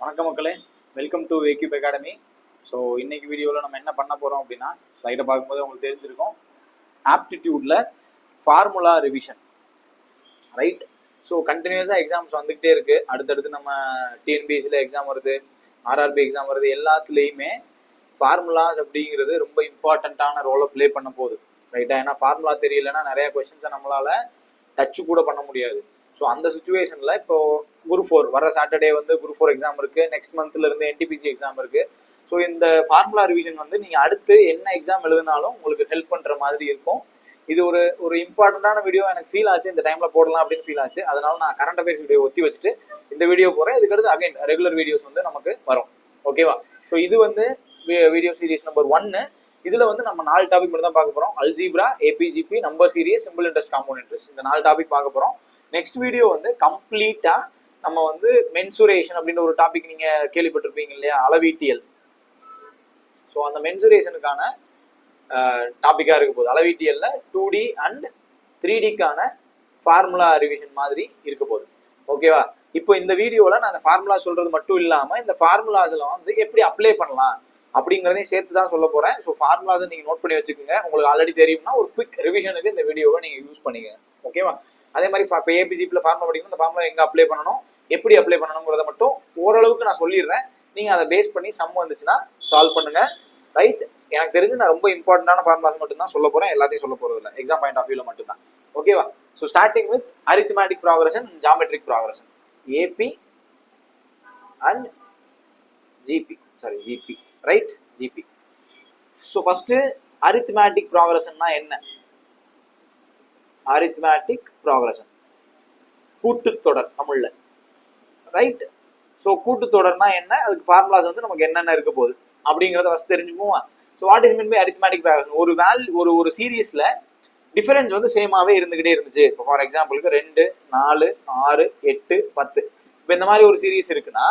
வணக்கம் மக்களே, welcome to வேக்யூப் academy. So இன்னைக்கு வீடியோவில் நம்ம என்ன பண்ண போகிறோம் அப்படின்னா, ஸ்லைடை பார்க்கும்போது உங்களுக்கு தெரிஞ்சிருக்கும், ஆப்டிடியூடில் ஃபார்முலா ரிவிஷன், ரைட்? ஸோ கண்டினியூஸாக எக்ஸாம்ஸ் வந்துக்கிட்டே இருக்குது. அடுத்தடுத்து நம்ம டிஎன்பிஎஸ்சியில் எக்ஸாம் வருது, ஆர்ஆர்பி எக்ஸாம் வருது, எல்லாத்துலேயுமே ஃபார்முலாஸ் அப்படிங்கிறது ரொம்ப இம்பார்ட்டண்ட்டான ரோலை ப்ளே பண்ண போகுது, ரைட்டா? ஏன்னா ஃபார்முலா தெரியலன்னா நிறைய கொஸ்டின்ஸை நம்மளால் டச்சு கூட பண்ண முடியாது. ஸோ அந்த சுச்சுவேஷனில் இப்போ குரு 4 வர சாட்டர்டே வந்து குரு 4 எக்ஸாம் இருக்குது. நெக்ஸ்ட் மந்த்ல இருந்து என்டிபிசி எக்ஸாம் இருக்குது. ஸோ இந்த ஃபார்முலா ரிவிஷன் வந்து நீங்கள் அடுத்து என்ன எக்ஸாம் எழுதினாலும் உங்களுக்கு ஹெல்ப் பண்ணுற மாதிரி இருக்கும். இது ஒரு இம்பார்ட்டண்ட்டான வீடியோ எனக்கு ஃபீல் ஆச்சு, இந்த டைமில் போடலாம் அப்படின்னு ஃபீல் ஆச்சு. அதனால நான் கரண்ட் அஃபேர்ஸ் வீடியோ ஒத்தி வச்சுட்டு இந்த வீடியோ போகிறேன். இதுக்கடுத்து அகைன் ரெகுலர் வீடியோஸ் வந்து நமக்கு வரும், ஓகேவா? ஸோ இது வந்து வீடியோ சீரிஸ் நம்பர் 1. இதில் வந்து நம்ம 4 டாபிக் மட்டும் தான் பார்க்க போகிறோம். Algebra, ABGP, number series, simple interest, compound interest, இந்த 4 டாபிக் பார்க்க போகிறோம். நெக்ஸ்ட் வீடியோ வந்து கம்ப்ளீட்டாக நம்ம வந்து மென்சுரேஷன் அப்படின்ற ஒரு டாபிக் நீங்கள் கேள்விப்பட்டிருப்பீங்க இல்லையா, அளவீட்டியல். ஸோ அந்த மென்சுரேஷனுக்கான டாப்பிக்காக இருக்க போகுது. அளவீட்டியலில் 2D அண்ட் 3Dக்கான ஃபார்முலா ரிவிஷன் மாதிரி இருக்க போகுது, ஓகேவா? இப்போ இந்த வீடியோவில் நான் அந்த ஃபார்முலா சொல்கிறது மட்டும் இல்லாமல் இந்த ஃபார்முலாஸில் வந்து எப்படி அப்ளை பண்ணலாம் அப்படிங்கிறதையும் சேர்த்து தான் சொல்ல போகிறேன். ஸோ ஃபார்முலாஸை நீங்கள் நோட் பண்ணி வச்சுக்கோங்க. உங்களுக்கு ஆல்ரெடி தெரியும்னா ஒரு குவிக் ரிவிஷனுக்கு இந்த வீடியோவை நீங்கள் யூஸ் பண்ணிக்கங்க, ஓகேவா? அதே மாதிரி இப்போ ஏபிஜிபியில் ஃபார்முலா படிக்கணும், இந்த ஃபார்முலா எங்கே அப்ளை பண்ணணும், எப்படி அப்ளை பண்ணணுங்கிறத மட்டும் ஓரளவுக்கு நான் சொல்லிடுறேன். நீங்கள் அதை பேஸ் பண்ணி சம் வந்துச்சுன்னா சால்வ் பண்ணுங்க, ரைட்? எனக்கு தெரிஞ்சு நான் ரொம்ப இம்பார்ட்டன்டான ஃபார்முலாஸ் மட்டும் தான் சொல்ல போகிறேன், எல்லாத்தையும் சொல்ல போகிறது இல்லை, எக்ஸாம் பாயிண்ட் ஆஃப் வியூவில் மட்டும் தான், ஓகேவா? So starting with arithmetic progression, geometric progression, AP and GP, right? GP. So first arithmetic ப்ராக்ரஷன்னா என்ன? அரித்மெட்டிக் ப்ராக்ரஷன் கூட்டுத்தொடர் தமிழ்ல, ரைட்? ஸோ கூட்டுத்தொடர்னா என்ன, அதுக்கு ஃபார்முலாஸ் வந்து நமக்கு என்னென்ன இருக்க போகுது அப்படிங்கிறத ஃபர்ஸ்ட் தெரிஞ்சுக்குவோம். So what is mean by arithmetic progression? ஒரு சீரீஸ்ல டிஃபரன்ஸ் வந்து சேமாவே இருந்துகிட்டே இருந்துச்சு. இப்போ ஃபார் எக்ஸாம்பிளுக்கு 2, 4, 6, 8, 10, இப்போ இந்த மாதிரி ஒரு சீரீஸ் இருக்குன்னா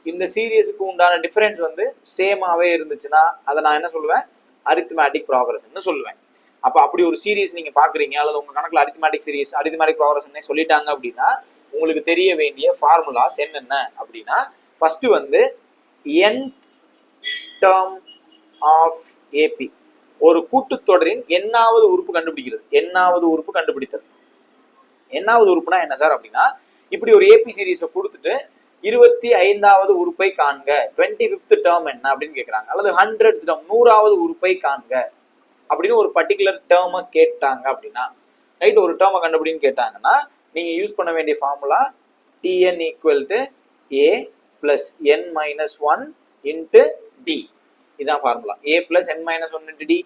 இந்த சீரீஸுக்கு உண்டான டிஃபரன்ஸ் வந்து சேமாவே இருந்துச்சுன்னா அதை நான் என்ன சொல்லுவேன்? அரித்மெட்டிக் ப்ராக்ரஷன் சொல்லுவேன். அப்போ அப்படி ஒரு சீரீஸ் நீங்க பாக்குறீங்க, அல்லது உங்க கணக்குல அரித்மெட்டிக் ப்ராக்ரஷன் சொல்லிட்டாங்க அப்படின்னா உங்களுக்கு தெரிய வேண்டிய ஃபார்முலாஸ் என்னென்ன அப்படின்னா, ஃபர்ஸ்ட் வந்து nth டேர்ம் ஆஃப் ஏபி, ஒரு கூட்டுத்தொடரின் எண்ணாவது உறுப்பு கண்டுபிடிக்கிறது. எண்ணாவது உறுப்பு கண்டுபிடித்தல். எண்ணாவது உறுப்புனா என்ன சார் அப்படின்னா, இப்படி ஒரு ஏபி சீரீஸை கொடுத்துட்டு 25வது உறுப்பை காண்க, 25th டேர்ம் என்ன அப்படின்னு கேட்கறாங்க, அல்லது 100th டேர்ம் 100வது உறுப்பை காண்க அப்படின்னு ஒரு பர்டிகுலர் டேர்மை கேட்டாங்க அப்படின்னா, ரைட்? ஒரு டேர்மை கண்டுபிடின்னு கேட்டாங்கன்னா நீங்க யூஸ் பண்ண வேண்டிய formula Tn equal to A plus n minus 1 into T. இதான் formula, A plus n minus 1 into T.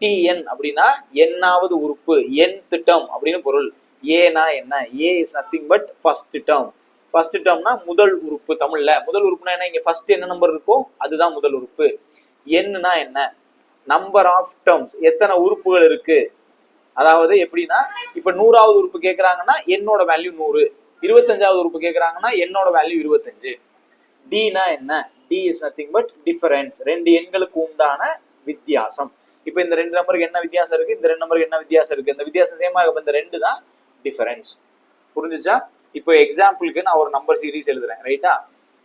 Tn அப்படின்னா எண்ணாவது உறுப்பு, nth டேர்ம் அப்படின்னு பொருள். ஏனா என்ன? A is nothing but first term. First டேர்ம்னா முதல் உறுப்பு. தமிழ்ல முதல் உறுப்புனா என்ன? இங்க ஃபர்ஸ்ட் என்ன நம்பர் இருக்கோ அதுதான் முதல் உறுப்பு. என்னன்னா என்ன? நம்பர் ஆஃப் டேர்ம்ஸ், எத்தனை உறுப்புகள் இருக்கு. அதாவது எப்படின்னா, இப்ப 100வது உறுப்பு கேட்கறாங்கன்னா என்னோட வேல்யூ 100, 25வது உறுப்பு கேட்கறாங்கன்னா என்னோட வேல்யூ 25. டினா என்ன? D is nothing but difference, ரெண்டு எண்களுக்கு உண்டான வித்தியாசம். இப்ப இந்த 2 நம்பருக்கு என்ன வித்தியாசம் இருக்கு, இந்த 2 நம்பருக்கு என்ன வித்தியாசம் இருக்கு, இந்த வித்தியாசம் சேமா இருக்கு, இந்த 2 தான் டிஃபரன்ஸ். புரிஞ்சுச்சா? இப்போ எக்ஸாம்பிளுக்கு நான் ஒரு நம்பர் சீரீஸ் எழுதுறேன், ரைட்டா?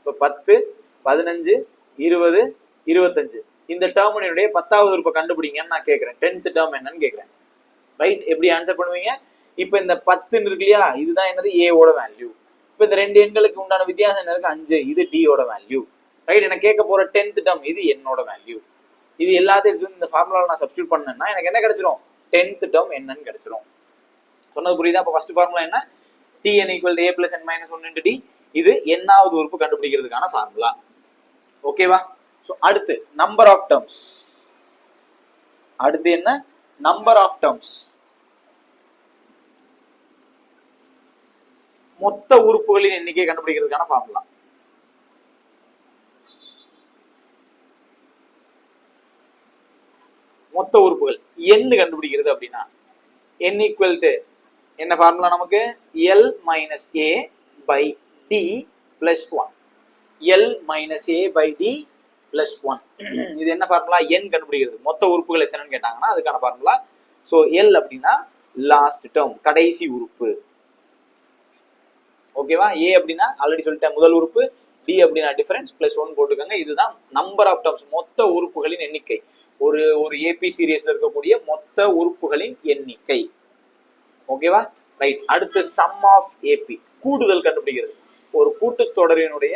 இப்போ 10, 15, 20, 25 இந்த டேர்மினுடைய 10வது உறுப்பை கண்டுபிடிங்கன்னு நான் கேட்கிறேன். 10th டேர்ம் என்னன்னு கேட்கிறேன், ரைட்? எப்படி ஆன்சர் பண்ணுவீங்க? இப்போ இந்த 10 இருக்கு இல்லையா, இதுதான் என்னது? ஏவோட வேல்யூ. இப்போ இந்த 2 எண்களுக்கு உண்டான வித்தியாசம் என்ன இருக்கு? 5, இது டியோட வேல்யூ, ரைட்? எனக்கு கேட்க போற 10th டேர்ம் இது என்னோட வேல்யூ. இது எல்லாத்தையும் இந்த ஃபார்முலால நான் சப்ஸ்டிட்யூட் பண்ணேன்னா எனக்கு என்ன கிடைச்சிரும்? 10th டேர்ம் என்னன்னு கிடைச்சிரும். சொன்னது புரியுதா? அப்போ ஃபர்ஸ்ட் ஃபார்முலா என்ன? Tn equal to A plus n minus 1 into D. இது எண்ணாவது உறுப்பு கண்டுபிடிக்கிறதுக்கான ஃபார்முலா, ஓகேவா? ஸோ அடுத்து நம்பர் ஆஃப் டேர்ம்ஸ். அடுத்து என்ன? நம்பர் ஆஃப் டேர்ம்ஸ், மொத்த உறுப்புகளின் எண்ணிக்கை கண்டுபிடிக்கிறதுக்கான ஃபார்முலா. மொத்த உறுப்புகள் எண் கண்டுபிடிக்கிறது அப்படின்னா n ஈக்குவல் டு என்ன ஃபார்முலா நமக்கு? L minus A by D plus 1. L minus A by D plus 1. இது என்ன ஃபார்முலா? n கண்டுபிடிக்கிறது. மொத்த உறுப்புகள் எத்தனைன்னு கேட்டாங்கன்னா அதுக்கான ஃபார்முலா. ஸோ L அப்படின்னா லாஸ்ட் டேர்ம், கடைசி உறுப்பு, ஓகேவா? A அப்படின்னா ஆல்ரெடி சொல்லிட்டேன் முதல் உறுப்பு, டி அப்படின்னா டிஃபரன்ஸ் பிளஸ் 1 போட்டுக்கோங்க. இதுதான் நம்பர் ஆஃப் டர்ம்ஸ், மொத்த உறுப்புகளின் எண்ணிக்கை. ஒரு ஏபி சீரியஸ்ல இருக்கக்கூடிய மொத்த உறுப்புகளின் எண்ணிக்கை. ஓகேவா? ரைட். அடுத்து சம் ஆஃப் ஏபி, கூடுதல் கண்டுபிடிக்கிறது. ஒரு கூட்டுத்தொடரினுடைய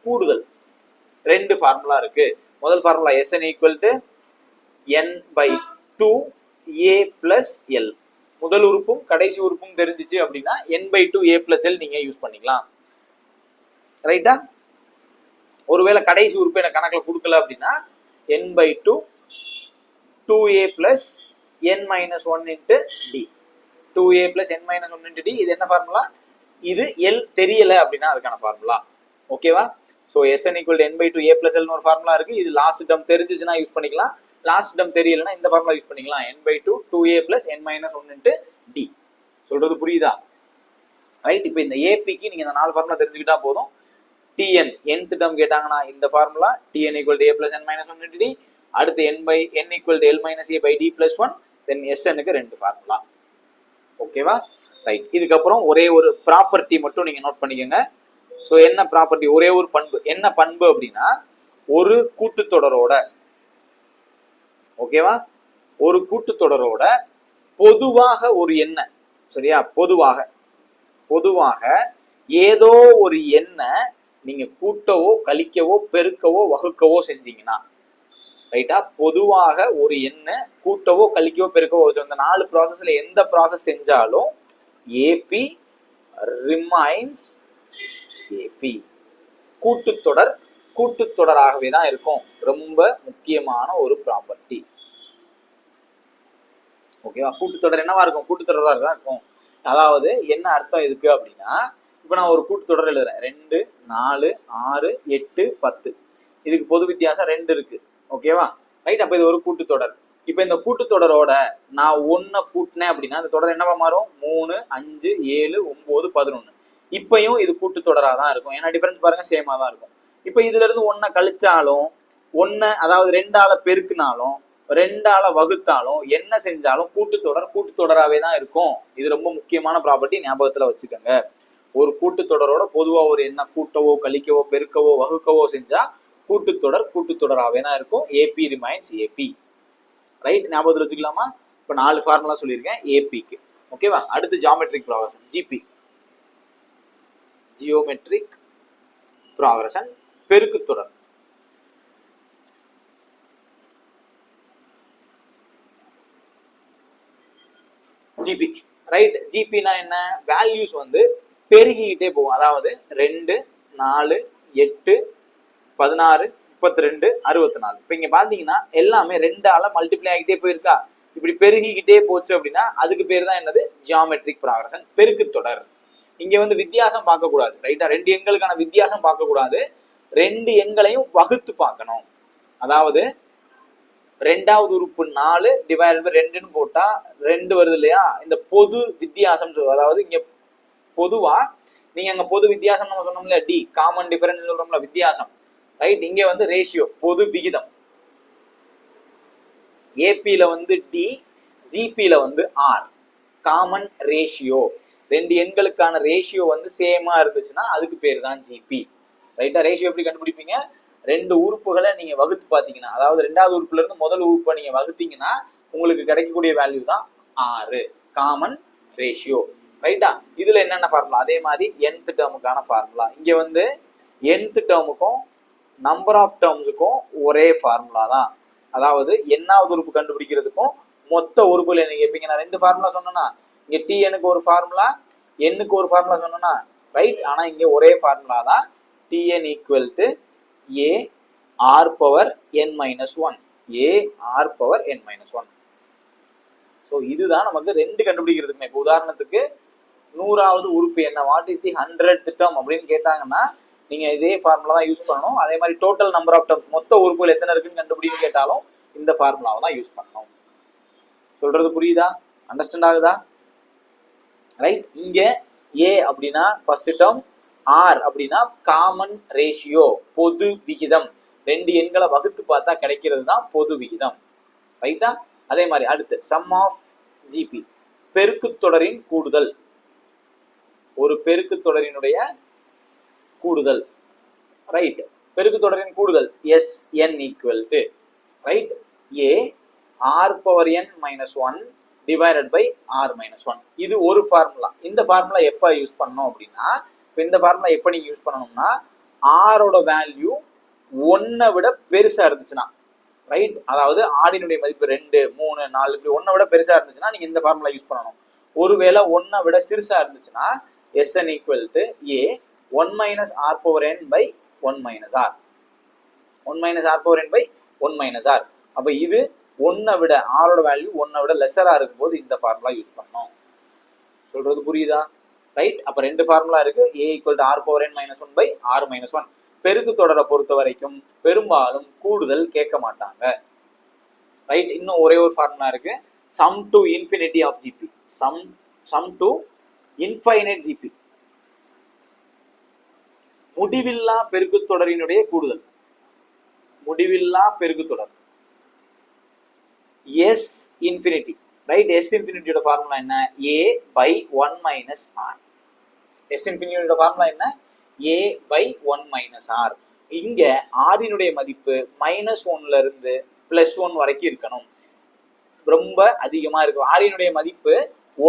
கூடுதல். ரெண்டு ஃபார்முலா இருக்கு. முதல் formula Sn equal to n/2 a plus l. முதல் உறுப்பும் கடைசி உறுப்பும் தெரிஞ்சிச்சு அப்படின்னா n/2 a plus l நீங்க யூஸ் பண்ணிக்கலாம். ரைட்டா? ஒருவேளை கடைசி உறுப்பு எனக்கு கணக்குல கொடுக்கல அப்படின்னா n/2 2a plus n minus 1 into d. 2a plus n minus 1 into d. இது என்ன ஃபார்முலா? இது l தெரியல அப்படின்னா அதுக்கான ஃபார்முலா. ஓகேவா? So Sn equal to n/2 a plus l ஒரு ஃபார்முலா இருக்கு. இது லாஸ்ட் டேர்ம் தெரிஞ்சிச்சுன்னா யூஸ் பண்ணிக்கலாம். லாஸ்ட் டேர்ம் தெரியலன்னா இந்த ஃபார்முலா யூஸ் பண்ணிக்கலாம். n/2 2a plus n minus 1 into d. சொல்றது புரியுதா? ரைட். இப்போ இந்த ஏபிக்கு நீங்க இந்த 4 ஃபார்முலா தெரிஞ்சுக்கிட்டா போதும். tn nth டேர்ம் கேட்டாங்கன்னா இந்த formula tn equal to a plus n minus 1 into d. அடுத்து n equal to l minus a by d plus 1. தென் Snக்கு ரெண்டு ஃபார்முலா. ஓகேவா? ரைட். இதுக்கப்புறம் ஒரே ஒரு ப்ராப்பர்ட்டி மட்டும் நீங்க நோட் பண்ணிக்கோங்க. ஸோ என்ன ப்ராப்பர்ட்டி? ஒரே ஒரு பண்பு. என்ன பண்பு அப்படின்னா ஒரு கூட்டுத்தொடரோட, ஓகேவா, ஒரு கூட்டுத்தொடரோட பொதுவாக ஒரு எண்ணை, சரியா, பொதுவாக ஏதோ ஒரு எண்ணை நீங்க கூட்டவோ கழிக்கவோ பெருக்கவோ வகுக்கவோ செஞ்சீங்கன்னா, ரைட்டா, பொதுவாக ஒரு எண்ணை கூட்டவோ கழிக்கவோ பெருக்கவோ, இந்த 4 ப்ராசஸ்ல எந்த ப்ராசஸ் செஞ்சாலும் ஏபி ரிமைன்ஸ் ஏபி. கூட்டுத்தொடராகவே தான் இருக்கும். ரொம்ப முக்கியமான ஒரு ப்ராப்பர்ட்டி. ஓகேவா? கூட்டுத்தொடர் என்னவா இருக்கும்? கூட்டுத்தொடரா தான் இருக்கும். அதாவது என்ன அர்த்தம் இதுக்கு அப்படின்னா, இப்ப நான் ஒரு கூட்டுத்தொடர் எழுதுறேன். 2 4 6 8 10. இதுக்கு பொது வித்தியாசம் 2 இருக்கு. ஓகேவா? ரைட். அப்ப இது ஒரு கூட்டுத்தொடர். இப்ப இந்த கூட்டுத்தொடரோட நான் 1 கூட்டினேன் அப்படின்னா அந்த தொடர் என்னவா மாறும்? 3 5 7 9 11. இப்பயும் இது கூட்டுத்தொடரா தான் இருக்கும். ஏன்னா டிஃபரன்ஸ் பாருங்க, சேமா தான் இருக்கும். இப்ப இதுல இருந்து 1 கழிச்சாலும் 1, அதாவது 2ஆல பெருக்குனாலும் 2ஆல வகுத்தாலும் என்ன செஞ்சாலும் கூட்டுத்தொடராவே தான் இருக்கும். இது ரொம்ப முக்கியமான ப்ராப்பர்ட்டி, ஞாபகத்துல வச்சுக்கோங்க. ஒரு கூட்டுத்தொடரோட பொதுவா ஒரு என்ன கூட்டவோ கழிக்கவோ பெருக்கவோ வகுக்கவோ செஞ்சா கூட்டுத்தொடராவே தான் இருக்கும். AP remains AP. ரைட். ஞாபகத்துல வச்சுக்கலாமா? இப்ப 4 ஃபார்முலா சொல்லியிருக்கேன் ஏபிக்கு. ஓகேவா? அடுத்து geometric progression, GP, geometric progression, பெருக்குத்தொடர். ஜிபி. ரைட். ஜிபினா என்ன? வேல்யூஸ் வந்து பெருகிக்கிட்டே போகும். அதாவது 2 4 8 16 32 64. இப்ப இங்க பாத்தீங்கன்னா எல்லாமே 2ஆல மல்டிப்ளை ஆகிட்டே போயிருக்கா. இப்படி பெருகிக்கிட்டே போச்சு அப்படின்னா அதுக்கு பேர் தான் என்னது? ஜியோமெட்ரிக் ப்ராக்ரஷன், பெருக்குத்தொடர். இங்க வந்து வித்தியாசம் பார்க்க கூடாது. ரைட்டா? 2 எண்களுக்கான வித்தியாசம் பார்க்க கூடாது. 2 எண்களையும் வகுத்து பார்க்கணும். அதாவது 2வது உறுப்பு 4 டிவைடட் பை 2ன்னு போட்டா 2 வருது இல்லையா? இந்த பொது வித்தியாசம். அதாவது இங்க பொதுவா நீங்க அங்க பொது வித்தியாசம் நம்ம சொன்னோம்ல, டி காமன் டிஃபரன்ஸ் சொல்றோம்ல, வித்தியாசம். ரைட். இங்க வந்து ரேஷியோ, பொது விகிதம். ஏபில வந்து டி, ஜிபில வந்து ஆர், காமன் ரேஷியோ. 2 எண்களுக்கான ரேஷியோ வந்து சேமா இருந்துச்சுன்னா அதுக்கு பேர் தான் ஜிபி. ரைட்டா? ரேஷியோ எப்படி கண்டுபிடிப்பீங்க? 2 உறுப்புகளை நீங்க வகுத்து பாத்தீங்கன்னா, அதாவது 2வது உறுப்புல இருந்து முதல் உறுப்பை நீங்க வகுத்தீங்கன்னா உங்களுக்கு கிடைக்கக்கூடிய வேல்யூ தான் 6, காமன் ரேஷியோ. ரைட்டா? இதுல என்னென்ன ஃபார்முலா? அதே மாதிரி nth டேர்முக்கான ஃபார்முலா. இங்க வந்து nth டேர்முக்கும் நம்பர் ஆஃப் டேர்ம்ஸுக்கும் ஒரே ஃபார்முலா தான். அதாவது என்னாவது உறுப்பு கண்டுபிடிக்கிறதுக்கும் மொத்த உறுப்புல நீங்க எப்பீங்க, நான் 2 ஃபார்முலா சொன்னா, இங்க tnக்கு ஒரு ஃபார்முலா, nக்கு ஒரு ஃபார்முலா சொன்னா, ரைட். ஆனா இங்க ஒரே ஃபார்முலா தான். tn equal to a r power n minus 1, a r power n minus 1. So இதுதான் நமக்கு 2 கண்டுபிடிக்கிறதுக்குமே. இப்போ உதாரணத்துக்கு 100வது உறுப்பு என்ன, what is the 100th term அப்படின்னு கேட்டாங்கன்னா நீங்க இதே ஃபார்முலா தான் யூஸ் பண்ணணும். அதே மாதிரி டோட்டல் நம்பர் ஆஃப் டேர்ம்ஸ், மொத்த உறுப்புகள் எத்தனை இருக்குன்னு கண்டுபிடின்னு கேட்டாலும் இந்த ஃபார்முலாவை தான் யூஸ் பண்ணணும். சொல்றது புரியுதா? அண்டர்ஸ்டாண்ட் ஆகுதா? ரைட். இங்க ஏ அப்படின்னா ஃபர்ஸ்ட் டேர்ம், ஆர் அப்படின்னா காமன் ரேஷியோ, பொது விகிதம். 2 எண்களை வகுத்து பார்த்தா கிடைக்கிறது தான் பொது விகிதம். ரைட்டா? அதே மாதிரி அடுத்து சம் ஆஃப் ஜிபி, பெருக்குத்தொடரின் கூடுதல். ஒரு பெருக்குத்தொடரினுடைய கூடுதல். ரைட். பெருக்கு தொடரின் கூடுதல் Sn equal to right A r power n minus 1 divided by r minus 1. இது ஒரு ஃபார்முலா. இந்த ஃபார்முலா எப்போ யூஸ் பண்ணணும் அப்படின்னா, இப்போ இந்த ஃபார்முலா எப்போ நீங்கள் யூஸ் பண்ணணும்னா ஆரோட வேல்யூ 1 விட பெருசா இருந்துச்சுன்னா ரைட், அதாவது ஆடினுடைய மதிப்பு 2 3 4 இப்படி 1 விட பெருசா இருந்துச்சுன்னா நீங்க இந்த ஃபார்முலா யூஸ் பண்ணணும். ஒருவேளை 1 விட சிறுசா இருந்துச்சுன்னா Sn equal to A 1 minus r power n by 1 minus r 1 minus r power n by 1 minus r. அப்ப இது 1 விட ஆரோட வேல்யூ 1 விட லெஸரா இருக்கும்போது இந்த ஃபார்முலா யூஸ் பண்ணணும். சொல்றது புரியுதா? ரைட். அப்ப ரெண்டு ஃபார்முலா இருக்கு. A equal to r power n minus 1 by r minus 1. பெருக்கு தொடரை பொறுத்த வரைக்கும் பெரும்பாலும் கூடுதல் கேட்க மாட்டாங்க. ரைட். இன்னும் ஒரே ஒரு ஃபார்முலா இருக்கு, sum to infinity of GP. Sum to infinite GP, முடிவில்லா பெருக்கு தொடரினுடைய கூடுதல். முடிவில்லா பெருக்கு தொடர் S இன்ஃபினிட்டி. ரைட். S இன்ஃபினிட்டியோட ஃபார்முலா என்ன? A by 1 minus R. S இன்ஃபினிட்டியோட ஃபார்முலா என்ன? A by 1 minus R. இங்க ஆரினுடைய மதிப்பு -1ல இருந்து +1 வரைக்கும் இருக்கணும். ரொம்ப அதிகமா இருக்கும். ஆரினுடைய மதிப்பு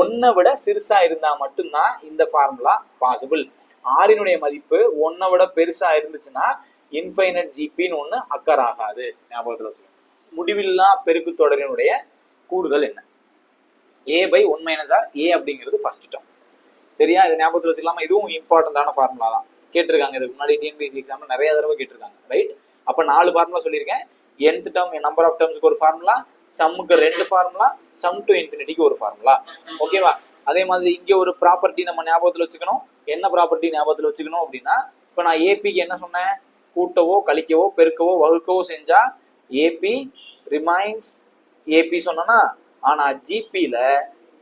1 விட சிறுசா இருந்தா மட்டும்தான் இந்த ஃபார்முலா பாசிபிள். ஆரினுடைய மதிப்பு 1 விட பெருசா இருந்துச்சுன்னா இன்ஃபைனைட் ஜிபின்னு ஒண்ணு அக்கர் ஆகாது. ஞாபகத்துல வச்சுக்கோங்க. முடிவில்லா பெருக்கு தொடரினுடைய கூடுதல் என்ன? A by 1 minus r. A அப்படிங்கிறது ஃபர்ஸ்ட் டேர்ம். சரியா? இது ஞாபகத்துல வச்சுக்கலாமா? இதுவும் இம்பார்ட்டன்டான ஃபார்முலா தான். கேட்டிருக்காங்க இதுக்கு முன்னாடி டிஎன்பிஎஸ்சி எக்ஸாம்ல நிறைய தடவை கேட்டிருக்காங்க. ரைட். அப்ப 4 ஃபார்முலா சொல்லியிருக்கேன். nth டேர்ம் நம்பர் ஆஃப் டேர்ம்ஸ்க்கு ஒரு ஃபார்முலா, சம்முக்கு 2 ஃபார்முலா, சம் டு இன்ஃபினிட்டிக்கு ஒரு ஃபார்முலா. ஓகேவா? அதே மாதிரி இங்க ஒரு ப்ராப்பர்ட்டி நம்ம ஞாபகத்துல வச்சுக்கணும். என்ன ப்ராப்பர்ட்டி ஞாபகத்துல வச்சுக்கணும் அப்படின்னா, இப்ப நான் ஏபிக்கு என்ன சொன்னேன்? கூட்டவோ கழிக்கவோ பெருக்கவோ வகுக்கவோ செஞ்சா ஏபி ரிமைன்ஸ் ஏபி சொன்னா, ஆனா ஜிபில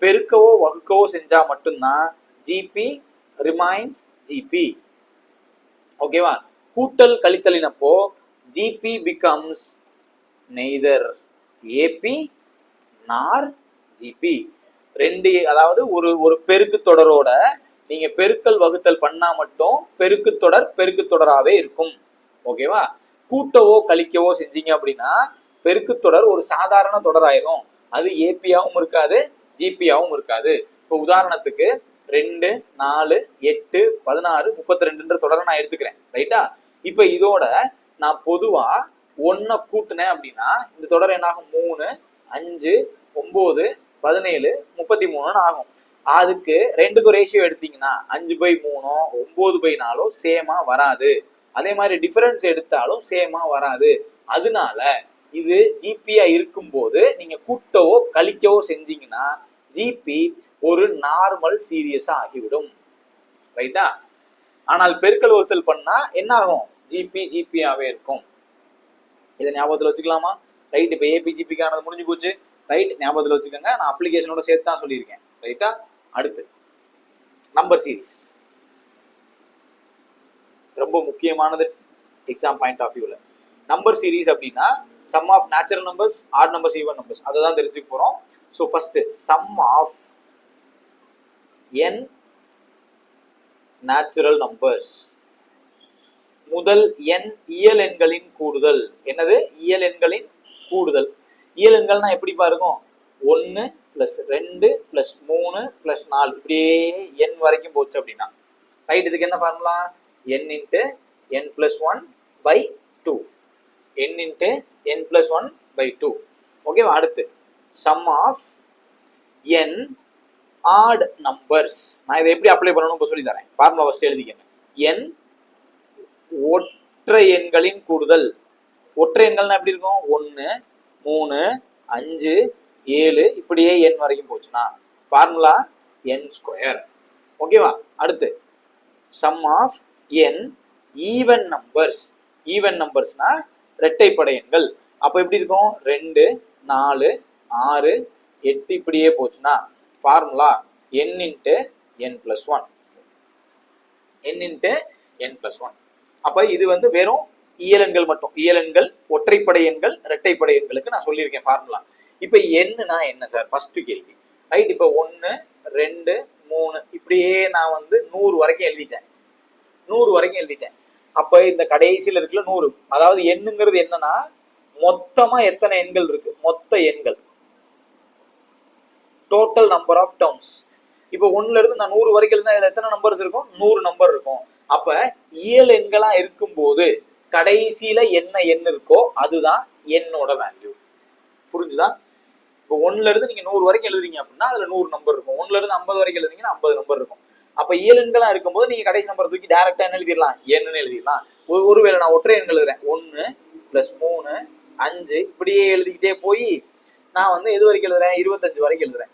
பெருக்கவோ வகுக்கவோ செஞ்சா மட்டும்தான் ஜிபி ரிமைன்ஸ் ஜிபி. ஓகேவா? கூட்டல் கழித்தலினப்போ ஜிபி பிகம்ஸ் நெய்தர் ஏபி நார் ஜிபி. ரெண்டு, அதாவது ஒரு பெருக்கு தொடரோட நீங்க பெருக்கல் வகுத்தல் பண்ணா மட்டும் பெருக்கு தொடராகவே இருக்கும். ஓகேவா? கூட்டவோ கழிக்கவோ செஞ்சீங்க அப்படின்னா பெருக்கு தொடர் ஒரு சாதாரண தொடராயிரும். அது ஏபியாவும் இருக்காது, ஜிபியாவும் இருக்காது. இப்போ உதாரணத்துக்கு 2 4 8 16 32ன்ற தொடரை நான் எடுத்துக்கிறேன். ரைட்டா? இப்ப இதோட நான் பொதுவா 1 கூட்டினேன் அப்படின்னா இந்த தொடர் என்ன ஆகும்? 3 5 9 17 33 ஆகும். அதுக்கு 2க்கு ரேஷியோ எடுத்தீங்கன்னா 5/3 9/4 சேமா வராது. அதே மாதிரி டிஃபரன்ஸ் எடுத்தாலும் சேமா வராது. அதனால இது ஜிபியா இருக்கும்போது நீங்க கூட்டவோ கழிக்கவோ செஞ்சீங்கன்னா ஜிபி ஒரு நார்மல் சீரியஸா ஆகிவிடும். ரைட்டா? ஆனால் பெருக்கல் வகுத்தல் பண்ணா என்ன ஆகும்? ஜிபியாவே இருக்கும். இதை ஞாபகத்துல வச்சுக்கலாமா? ரைட். இப்ப ஏபி ஜிபிக்கானது முடிஞ்சு போச்சு. ரைட். ஞாபகத்துல வச்சுக்கோங்க. நான் அப்ளிகேஷனோட சேர்த்து தான் சொல்லியிருக்கேன். ரைட்டா? அடுத்து நம்பர் சீரிஸ், ரொம்ப முக்கியமானது எக்ஸாம் பாயிண்ட் ஆஃப் வியூல. நம்பர் சீரிஸ் அப்படின்னா sum of natural numbers, odd numbers, even numbers, அதை தான் தெரிஞ்சுக்க போறோம். So first sum of n natural numbers. முதல் n இயல் எண்களின் கூடுதல். என்னது? இயல் எண்களின் கூடுதல். இயல் எண்கள்னா எப்படி பாருக்கும்? 1 + 2 + 3 + 4 இப்படியே n வரைக்கும் போச்சு அப்படின்னா ரைட். இதுக்கு என்ன formula? n × n + 1/2. n × n + 1/2. ஓகேவா? அடுத்து sum of n odd numbers. நான் இதை எப்படி அப்ளை பண்ணணும் இப்போ சொல்லி தரேன். Formula first எழுதிக்கங்க. n ஒற்றை எண்களின் கூடுதல். ஒற்றை எண்கள்னா எப்படி இருக்கும்? 1 3 5 7 இப்படியே n வரைக்கும் போச்சுன்னா ஃபார்முலா n². ஓகேவா? அடுத்து sum of n even numbers. Even நம்பர்ஸ்னா இரட்டைப்படை எண்கள். அப்ப எப்படி இருக்கும்? 2 4 6 8 இப்படியே போச்சுன்னா formula n × n + 1. n × n + 1. அப்ப இது வந்து வெறும் இயலெண்கள் மட்டும். இயலெண்கள், ஒற்றைப்படை எண்கள், இரட்டைப்படை எண்களுக்கு நான் சொல்லியிருக்கேன் ஃபார்முலா. இப்ப என்னன்னா என்ன சார்? ஃபர்ஸ்ட் கேள்வி. ரைட். இப்ப 1 2 3 இப்படியே நான் வந்து 100 வரைக்கும் எழுதிட்டேன். 100 வரைக்கும் எழுதிட்டேன். அப்ப இந்த கடைசியில இருக்குல்ல 100, அதாவது எண்ணுங்கிறது என்னன்னா மொத்தமா எத்தனை எண்கள் இருக்கு, மொத்த எண்கள், டோட்டல் நம்பர் ஆஃப் டேர்ம்ஸ். இப்போ 1ல இருந்து நான் 100 வரைக்கும் இருந்தா இதுல எத்தனை நம்பர்ஸ் இருக்கும், 100 நம்பர் இருக்கும். அப்ப இயல் எண்களா இருக்கும்போது கடைசியில என்ன எண் இருக்கோ அதுதான் என்னோட வேல்யூ. புரிஞ்சுதா? இப்போ 1ல இருந்து நீங்க 100 வரைக்கும் எழுதுறீங்க அப்படின்னா அதுல 100 நம்பர் இருக்கும். 1ல இருந்து 50 வரைக்கும் எழுதுறீங்கன்னா 50 நம்பர் இருக்கும். அப்ப இயல் எண்களா இருக்கும்போது நீங்க கடைசி நம்பர் தூக்கி டைரக்டா என்ன எழுதிடலாம், எண்ணுன்னு எழுதிடலாம். ஒருவேளை நான் ஒற்றை எண் எழுதுறேன், 1 + 3 5 இப்படியே எழுதிக்கிட்டே போய் நான் வந்து எது வரைக்கும் எழுதுறேன், 25 வரைக்கும் எழுதுறேன்.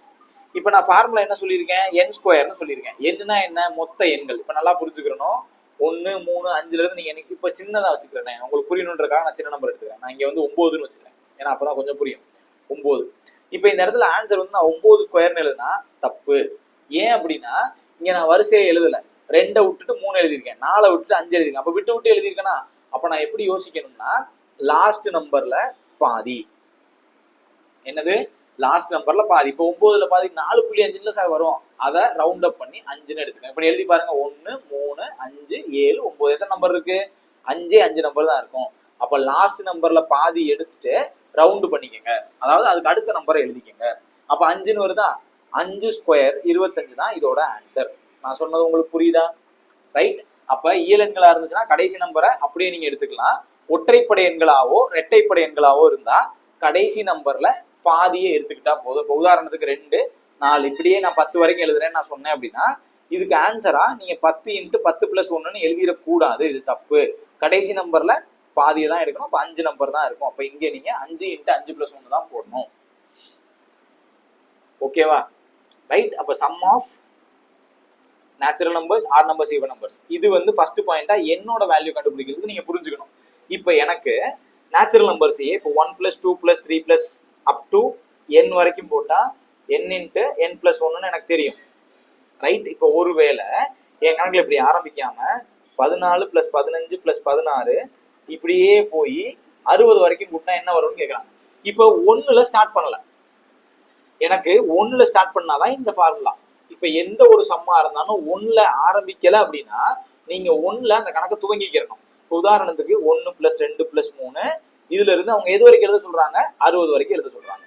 இப்ப நான் ஃபார்முலா என்ன சொல்லியிருக்கேன், n ஸ்கொயர்னு சொல்லியிருக்கேன். என்னன்னா என்ன, மொத்த எண்கள். இப்ப நல்லா புரிஞ்சுக்கணும். 1 3 5ல இருந்து நீங்க எனக்கு இப்ப சின்னதா வச்சுக்கிறேன், உங்களுக்கு புரியணுன்றதுக்காக நான் சின்ன நம்பர் எடுத்துக்கிறேன். நான் இங்க வந்து 9ன்னு வச்சுக்கிறேன், ஏன்னா அப்பதான் கொஞ்சம் புரியும். 9. இப்ப இந்த இடத்துல ஆன்சர் வந்து நான் 9 ஸ்கொயர்னு எழுதுனா தப்பு. ஏன் அப்படின்னா இங்க நான் வரிசையை எழுதல, 2 விட்டுட்டு 3 எழுதியிருக்கேன், 4 விட்டுட்டு 5 எழுதிருக்கேன். அப்ப விட்டு விட்டு எழுதியிருக்கேன்னா அப்ப நான் எப்படி யோசிக்கணும்னா லாஸ்ட் நம்பர்ல பாதி. என்னது, லாஸ்ட் நம்பர்ல பாதி. இப்போ 9ல பாதி 4.5 சார் வரும், அதை ரவுண்ட் அப் பண்ணி 5ன்னு எடுத்துக்கேன். இப்படி எழுதி பாருங்க, 1 3 5 7 9 எத்தனை நம்பர் இருக்கு, 5 நம்பர் தான் இருக்கும். அப்ப லாஸ்ட் நம்பர்ல பாதி எடுத்துட்டு ரவுண்ட் பண்ணிக்கங்க, அதாவது அதுக்கு அடுத்த நம்பரை எழுதிக்கங்க. அப்ப 5ன்னு வருதா, 5 ஸ்கொயர் 25 தான் இதோட ஆன்சர். நான் சொன்னது உங்களுக்கு புரியுதா? ரைட். அப்ப இயல் எண்களா இருந்துச்சுன்னா கடைசி நம்பரை அப்படியே நீங்க எடுத்துக்கலாம். ஒற்றைப்படை எண்களாவோ இரட்டைப்படை எண்களாவோ இருந்தா கடைசி நம்பர்ல பாதியை எடுத்துக்கிட்டா போதும். இப்போ உதாரணத்துக்கு 2 4 இப்படியே நான் 10 வரைக்கும் எழுதுறேன்னு நான் சொன்னேன் அப்படின்னா இதுக்கு ஆன்சரா நீங்க 10 × 10 + 1ன்னு எழுதிடக்கூடாது, இது தப்பு. கடைசி நம்பர்ல பாதியை தான் எடுக்கணும். அப்ப 5 நம்பர் தான் இருக்கும். அப்ப இங்க நீங்க 5 × 5 + 1 தான் போடணும். ஓகேவா? ரைட். அப்ப sum of natural numbers, odd numbers, even numbers, இது வந்து ஃபர்ஸ்ட் பாயிண்டா என்னோட வேல்யூ கண்டுபிடிக்கிறது நீங்க புரிஞ்சுக்கணும். இப்போ எனக்கு நேச்சுரல் நம்பர்ஸையே இப்போ 1 + 2 + 3 அப் டு n வரைக்கும் போட்டா n × n + 1ன்னு எனக்கு தெரியும். ரைட். இப்போ ஒருவேளை என் கணக்குல இப்படி ஆரம்பிக்காம 14 + 15 + 16 இப்படியே போய் 60 வரைக்கும் போட்டா என்ன வரும்னு கேட்கறாங்க. இப்போ 1ல ஸ்டார்ட் பண்ணல, எனக்கு 1ல ஸ்டார்ட் பண்ணாதான் இந்த ஃபார்முலா. இப்ப எந்த ஒரு சம்மா இருந்தாலும் 1ல ஆரம்பிக்கல அப்படின்னா நீங்க 1ல அந்த கணக்கை துவங்கிக்கிறணும். உதாரணத்துக்கு 1 + 2 + 3 இதுல இருந்து அவங்க எது வரைக்கும் எழுத சொல்றாங்க, 60 வரைக்கும் எழுத சொல்றாங்க.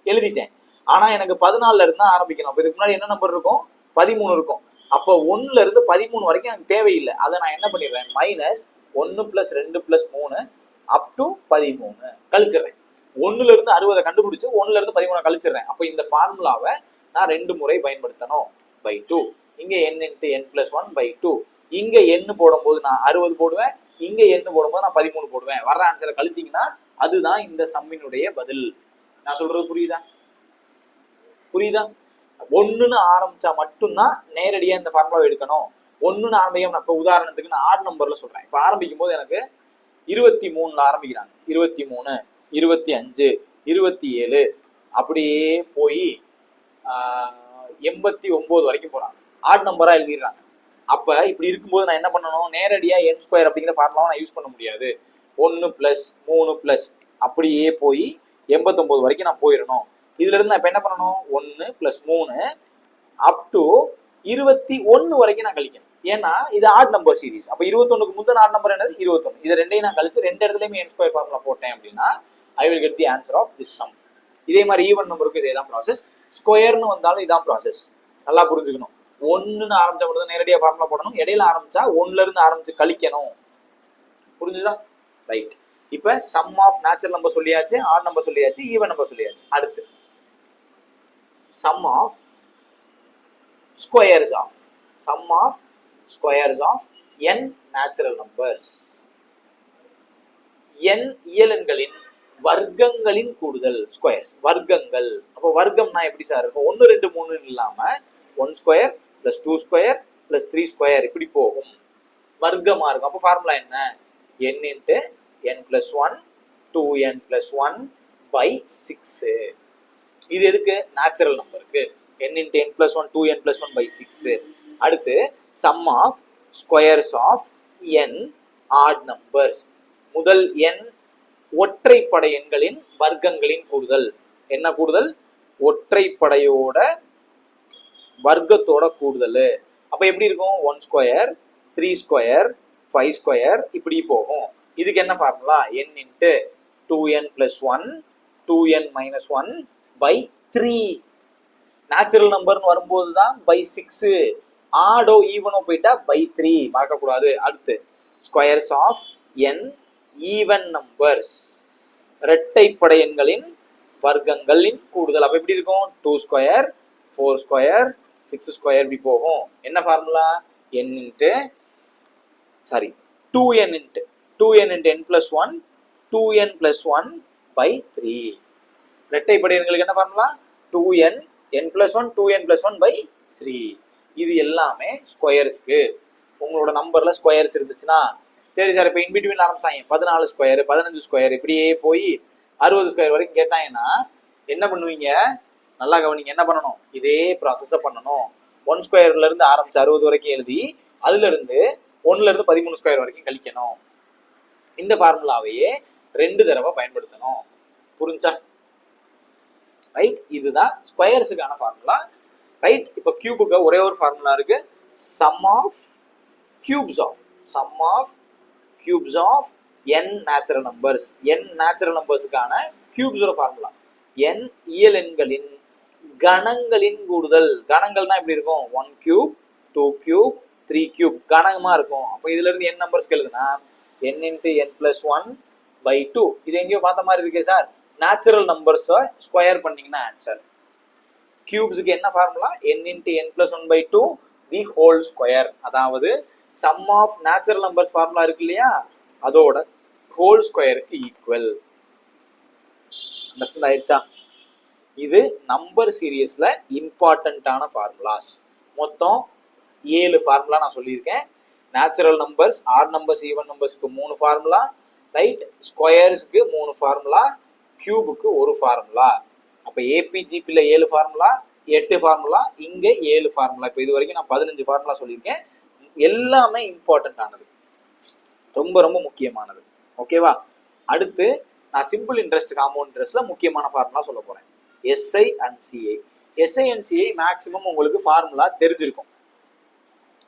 எழுதிட்டேன். ஆனா எனக்கு 14ல இருந்து தான் ஆரம்பிக்கணும். அப்ப இதுக்கு முன்னாடி என்ன நம்பர் இருக்கும், 13 இருக்கும். அப்ப 1ல இருந்து 13 வரைக்கும் எனக்கு தேவையில்லை. அதை நான் என்ன பண்ணிடுறேன், -1 + 2 + 3 அப் டு 13 கழிச்சிடுறேன். 1ல இருந்து 60 கண்டுபிடிச்சு 1ல இருந்து 13 கழிச்சிடுறேன். அப்ப இந்த ஃபார்முலாவை நான் 2 முறை பயன்படுத்தணும், /2. இங்க n × n + 1/2. இங்க n போடும்போது நான் 60 போடுவேன், இங்க n போடும்போது நான் 13 போடுவேன். வர்ற ஆன்சரை கழிச்சிங்கன்னா அதுதான் இந்த சம்மினுடைய பதில். நான் சொல்றது புரியுதா? 1ன்னு ஆரம்பிச்சா மட்டும்தான் நேரடியா இந்த ஃபார்முலாவை எடுக்கணும். 1ன்னு ஆரம்பிக்காம நான் இப்ப உதாரணத்துக்கு நான் ஆட் நம்பர்ல சொல்றேன். இப்ப ஆரம்பிக்கும் போது எனக்கு 23ல ஆரம்பிக்கிறாங்க, 23 25 27 அப்படியே போய் 89 வரைக்கும் போறாங்க. ஆட் நம்பரா எழுதிடுறாங்க. அப்ப இப்படி இருக்கும்போது நான் என்ன பண்ணணும், நேரடியா n² அப்படிங்கிற ஃபார்முலாவை நான் யூஸ் பண்ண முடியாது. 1 + 3 அப்படியே போய் 89 வரைக்கும் நான் போயிடணும். இதுல இருந்து நான் இப்ப என்ன பண்ணணும், 1 + 3 அப் டு 21 வரைக்கும் நான் கழிக்கணும். ஏன்னா இது ஆட் நம்பர் சீரிஸ். அப்ப 21க்கு முந்தின ஆட் நம்பர் என்னது, 21. இதை ரெண்டையும் நான் கழிச்சு 2 இடத்துலயுமே n² ஃபார்முலா போட்டேன் அப்படின்னா I will get the answer of this sum. இதே மாதிரி ஈவன் நம்பருக்கு இதே தான் ப்ராசஸ், ஸ்கொயர்னு வந்தாலும் இதான் ப்ராசஸ். நல்லா புரிஞ்சுக்கணும். 1ன்னு ஆரம்பிச்சா மட்டும் தான் நேரடியா ஃபார்முலா போடணும், இடையில ஆரம்பிச்சா 1ல இருந்து ஆரம்பிச்சு கழிக்கணும். புரிஞ்சுதா? ரைட். இப்ப சம் ஆஃப் நேச்சுரல் நம்பர் சொல்லியாச்சு, ஆட் நம்பர் சொல்லியாச்சு, ஈவன் நம்பர் சொல்லியாச்சு. அடுத்து sum of squares of n natural numbers. n இயலெண்களின் வர்க்கங்களின் கூடுதல், ஸ்கொயர்ஸ் வர்க்கங்கள். அப்போ வர்க்கம்னா எப்படி சார் இருக்கும், 1 2 3 இல்லாம 1² + 2² + 3² இப்படி போகும், வர்க்கமா இருக்கும். அப்போ ஃபார்முலா என்ன, n × n + 1 2n + 1/6. இது எதுக்கு, நேச்சுரல் நம்பருக்கு. n × n + 1 2n + 1/6. அடுத்து sum of squares of n odd numbers. முதல் n ஒற்றைப்படை எண்களின் வர்க்கங்களின் கூடுதல். என்ன கூடுதல், ஒற்றைப்படையோட வர்க்கத்தோட கூடுதல். அப்ப எப்படி இருக்கும், 1² 3² 5 ஸ்கொயர் இப்படி போகும். இதுக்கு என்ன formula? n into 2n + 1 2n - 1 by 3. Natural நம்பர்னு வரும்போது தான் by 6. ஆடோ ஈவனோ போயிட்டா by 3 மறக்கக்கூடாது. அடுத்து squares of n even numbers, இரட்டைப்படை எண்களின் வர்க்கங்களின் கூடுதல். அப்ப எப்படி இருக்கும்? 2 ஸ்கொயர் 4 ஸ்கொயர் 6 ஸ்கொயர் இப்படி போகும். என்ன formula? n into 2n into n + 1 2n + 1 by 3. இரட்டைப்படை எண்களுக்கு என்ன formula? 2n n + 1 2n + 1 by 3. இது எல்லாமே ஸ்கொயர்ஸ்க்கு. உங்களோட நம்பர்ல ஸ்கொயர்ஸ் இருந்துச்சுன்னா சரி சார், இப்போ இன்பிட்வீன் ஆரம்பிச்சாங்க 14 ஸ்கொயர் 15 ஸ்கொயர் இப்படியே போய் 60 ஸ்கொயர் வரைக்கும் கேட்டாங்கன்னா என்ன பண்ணுவீங்க? நல்லா கவனிங்க. என்ன பண்ணணும்? இதே ப்ராசஸை பண்ணணும். 1 ஸ்கொயர்ல இருந்து ஆரம்பிச்சு 60 வரைக்கும் எழுதி அதுல இருந்து 1ல இருந்து 13 ஸ்கொயர் வரைக்கும் கழிக்கணும். இந்த ஃபார்முலாவையே 2 தடவை பயன்படுத்தணும். புரிஞ்சா? ரைட், இதுதான் ஸ்கொயர்ஸுக்கான ஃபார்முலா. ரைட், இப்போ கியூபுக்கு ஒரே ஒரு ஃபார்முலா இருக்கு. Sum of cubes of n natural numbers. n natural நம்பர்ஸுக்கான கியூப்ஸோட ஃபார்முலா n இயல் எண்களின் கணங்களின் கூடுதல். கணங்கள்னா எப்படி இருக்கும்? 1 கியூப் 2 கியூப் 3 கியூப் கணமா இருக்கும். அப்போ இதுல இருந்து n நம்பர்ஸ்க்கு எழுதுனா n இன்ட்டு n + 1 by 2. இது எங்கேயோ பார்த்த மாதிரி இருக்கே சார். நேச்சுரல் நம்பர்ஸை ஸ்கொயர் பண்ணீங்கன்னா ஆன்சர். கியூப்ஸுக்கு என்ன formula? n into n + 1 by 2 the whole square. அதாவது sum of natural numbers formula இருக்கு இல்லையா, அதோட ஹோல் ஸ்கொயருக்கு ஈக்குவல். அண்டர்ஸ்டாண்ட் ஆயிடுச்சா? இது நம்பர் சீரியஸ்ல இம்பார்ட்டன்டான ஃபார்முலாஸ். மொத்தம் 7 ஃபார்முலா நான் சொல்லியிருக்கேன். Natural numbers, odd numbers, even நம்பர்ஸ்க்கு 3 ஃபார்முலா, ரைட், ஸ்கொயர்ஸ்க்கு 3 ஃபார்முலா, கியூபுக்கு 1 ஃபார்முலா. அப்ப ஏபிஜிபியில் 7 ஃபார்முலா, 8 ஃபார்முலா, இங்க 7 ஃபார்முலா. இப்போ இது வரைக்கும் நான் 15 ஃபார்முலா சொல்லியிருக்கேன். எல்லாமே இம்பார்ட்டன்ட் ஆனது, ரொம்ப ரொம்ப முக்கியமானது. ஓகேவா? அடுத்து நான் சிம்பிள் இன்ட்ரெஸ்ட், காம்பவுண்ட் இன்ட்ரெஸ்ட்ல முக்கியமான ஃபார்முலா சொல்ல போறேன். SI and CI. SI and CI maximum உங்களுக்கு ஃபார்முலா தெரிஞ்சிருக்கும்,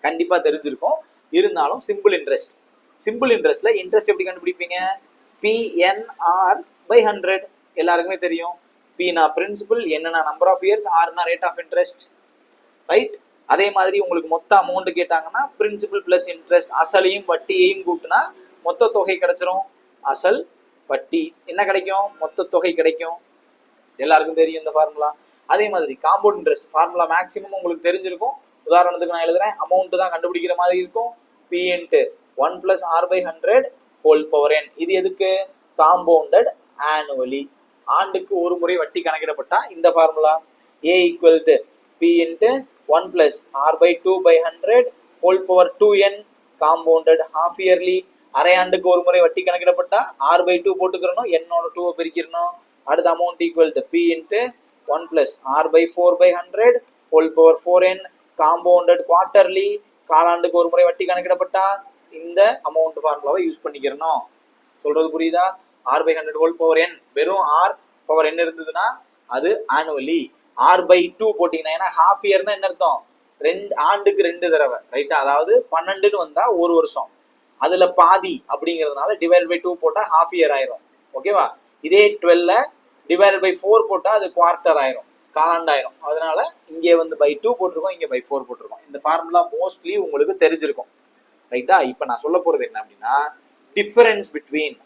கண்டிப்பா தெரிஞ்சிருக்கும். இருந்தாலும் சிம்பிள் இன்ட்ரெஸ்ட்ல இன்ட்ரெஸ்ட் எப்படி கண்டுபிடிப்பீங்க? PNR by 100 எல்லாருக்குமே தெரியும். Pனா பிரின்சிபல், என்னன்னா நம்பர் ஆஃப் இயர்ஸ், ஆர்னா ரேட் ஆஃப் இன்ட்ரெஸ்ட். ரைட், அதே மாதிரி உங்களுக்கு மொத்த அமௌண்ட் கேட்டாங்கன்னா பிரின்சிபல் பிளஸ் இன்ட்ரெஸ்ட், அசலையும் வட்டியையும் கூட்டினா மொத்த தொகை கிடைச்சிரும். அசல் வட்டி என்ன கிடைக்கும்? மொத்த தொகை கிடைக்கும். எல்லாருக்கும் தெரியும் இந்த ஃபார்முலா. அதே மாதிரி காம்பவுண்ட் இன்ட்ரெஸ்ட் ஃபார்முலா மேக்ஸிமம் உங்களுக்கு தெரிஞ்சிருக்கும். உதாரணத்துக்கு நான் எழுதுறேன், அமௌண்ட் தான் கண்டுபிடிக்கிற மாதிரி இருக்கும். P into 1 + R by 100 whole power n. இது எதுக்கு? காம்பவுண்டட் ஆனுவலி, ஆண்டுக்கு ஒரு முறை வட்டி கணக்கிடப்பட்டா இந்த formula. A = P into 1 + R by 2 by 100 whole power 2n. Compounded half yearly, அரை ஆண்டுக்கு ஒரு முறை வட்டி கணக்கிடப்பட்டா R by 2 போட்டுக்கிறணும், என்னோட 2 பிரிக்கிறணும். அடுத்த amount = P into 1 + R by 4 by 100 whole power 4n. Compounded quarterly, காலாண்டுக்கு ஒரு முறை வட்டி கணக்கிடப்பட்டா இந்த அமௌண்ட் ஃபார்முலாவை யூஸ் பண்ணிக்கிறணும். சொல்றது புரியுதா? R by 100 whole power n, வெறும் R பவர் n இருந்ததுன்னா அது ஆனுவலி. R by 2 போட்டீங்கன்னா, ஏன்னா ஹாஃப் இயர்னா என்ன அர்த்தம்? ஆண்டுக்கு 2 தடவை, ரைட்டா? அதாவது 12ன்னு வந்தா ஒரு வருஷம், அதுல பாதி அப்படிங்கிறதுனால டிவைட் பை 2 போட்டா ஹாஃப் இயர் ஆயிரும். ஓகேவா? இதே 12ல டிவைட் பை 4 போட்டா அது குவார்டர் ஆயிரும், காலாண்டாயிரும். அதனால இங்கே வந்து by 2 போட்டிருக்கோம், இங்க by 4 போட்டிருக்கோம். இந்த ஃபார்முலா மோஸ்ட்லி உங்களுக்கு தெரிஞ்சிருக்கும், ரைட்டா? இப்ப நான் சொல்ல போறது என்ன அப்படின்னா, difference between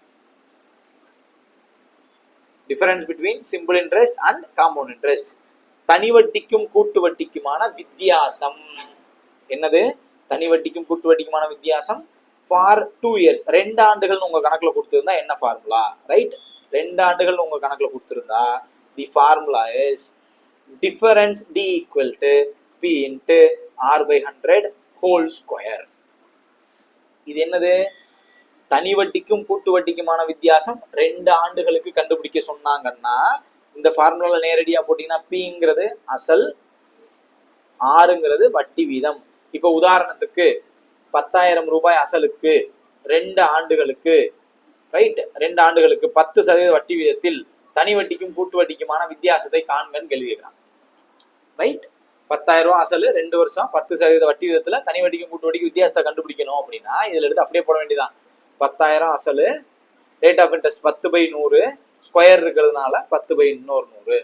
simple interest and compound interest. தனி வட்டிக்கும் கூட்டு வட்டிக்குமான வித்தியாசம். என்னது? தனி வட்டிக்கும் கூட்டு வட்டிக்குமான வித்தியாசம் ஃபார் 2 இயர்ஸ். 2 ஆண்டுகள் உங்க கணக்குல கொடுத்திருந்தா என்ன ஃபார்முலா? ரைட், 2 ஆண்டுகள் உங்க கணக்குல கொடுத்திருந்தா the formula is difference D = P into R by 100 whole square. இது என்னது? தனி வட்டிக்கும் கூட்டு வட்டிக்குமான வித்தியாசம் 2 ஆண்டுகளுக்கு கண்டுபிடிக்க சொன்னாங்கன்னா இந்த ஃபார்முலால நேரடியா போட்டீங்கன்னா Pங்கிறது அசல், Rங்கிறது வட்டி வீதம். இப்ப உதாரணத்துக்கு 10,000 ரூபாய் அசலுக்கு 2 ஆண்டுகளுக்கு, ரைட், 2 ஆண்டுகளுக்கு 10% வட்டி வீதத்தில் தனி வட்டிக்கும் கூட்டு வட்டிக்குமான வித்தியாசத்தை காண்கன்னு கேள்வி கேட்கிறான். ரைட், 10,000 ரூபா அசல் 2 வருஷம் 10% வட்டி விதத்துல தனி வட்டிக்கும் கூட்டு வட்டிக்கும் வித்தியாசத்தை கண்டுபிடிக்கணும் அப்படின்னா இதுல எடுத்து அப்படியே போட வேண்டியதான். 10,000 அசல், ரேட் ஆஃப் இன்ட்ரெஸ்ட் 10/100, ஸ்கொயர் இருக்கிறதுனால 10/100,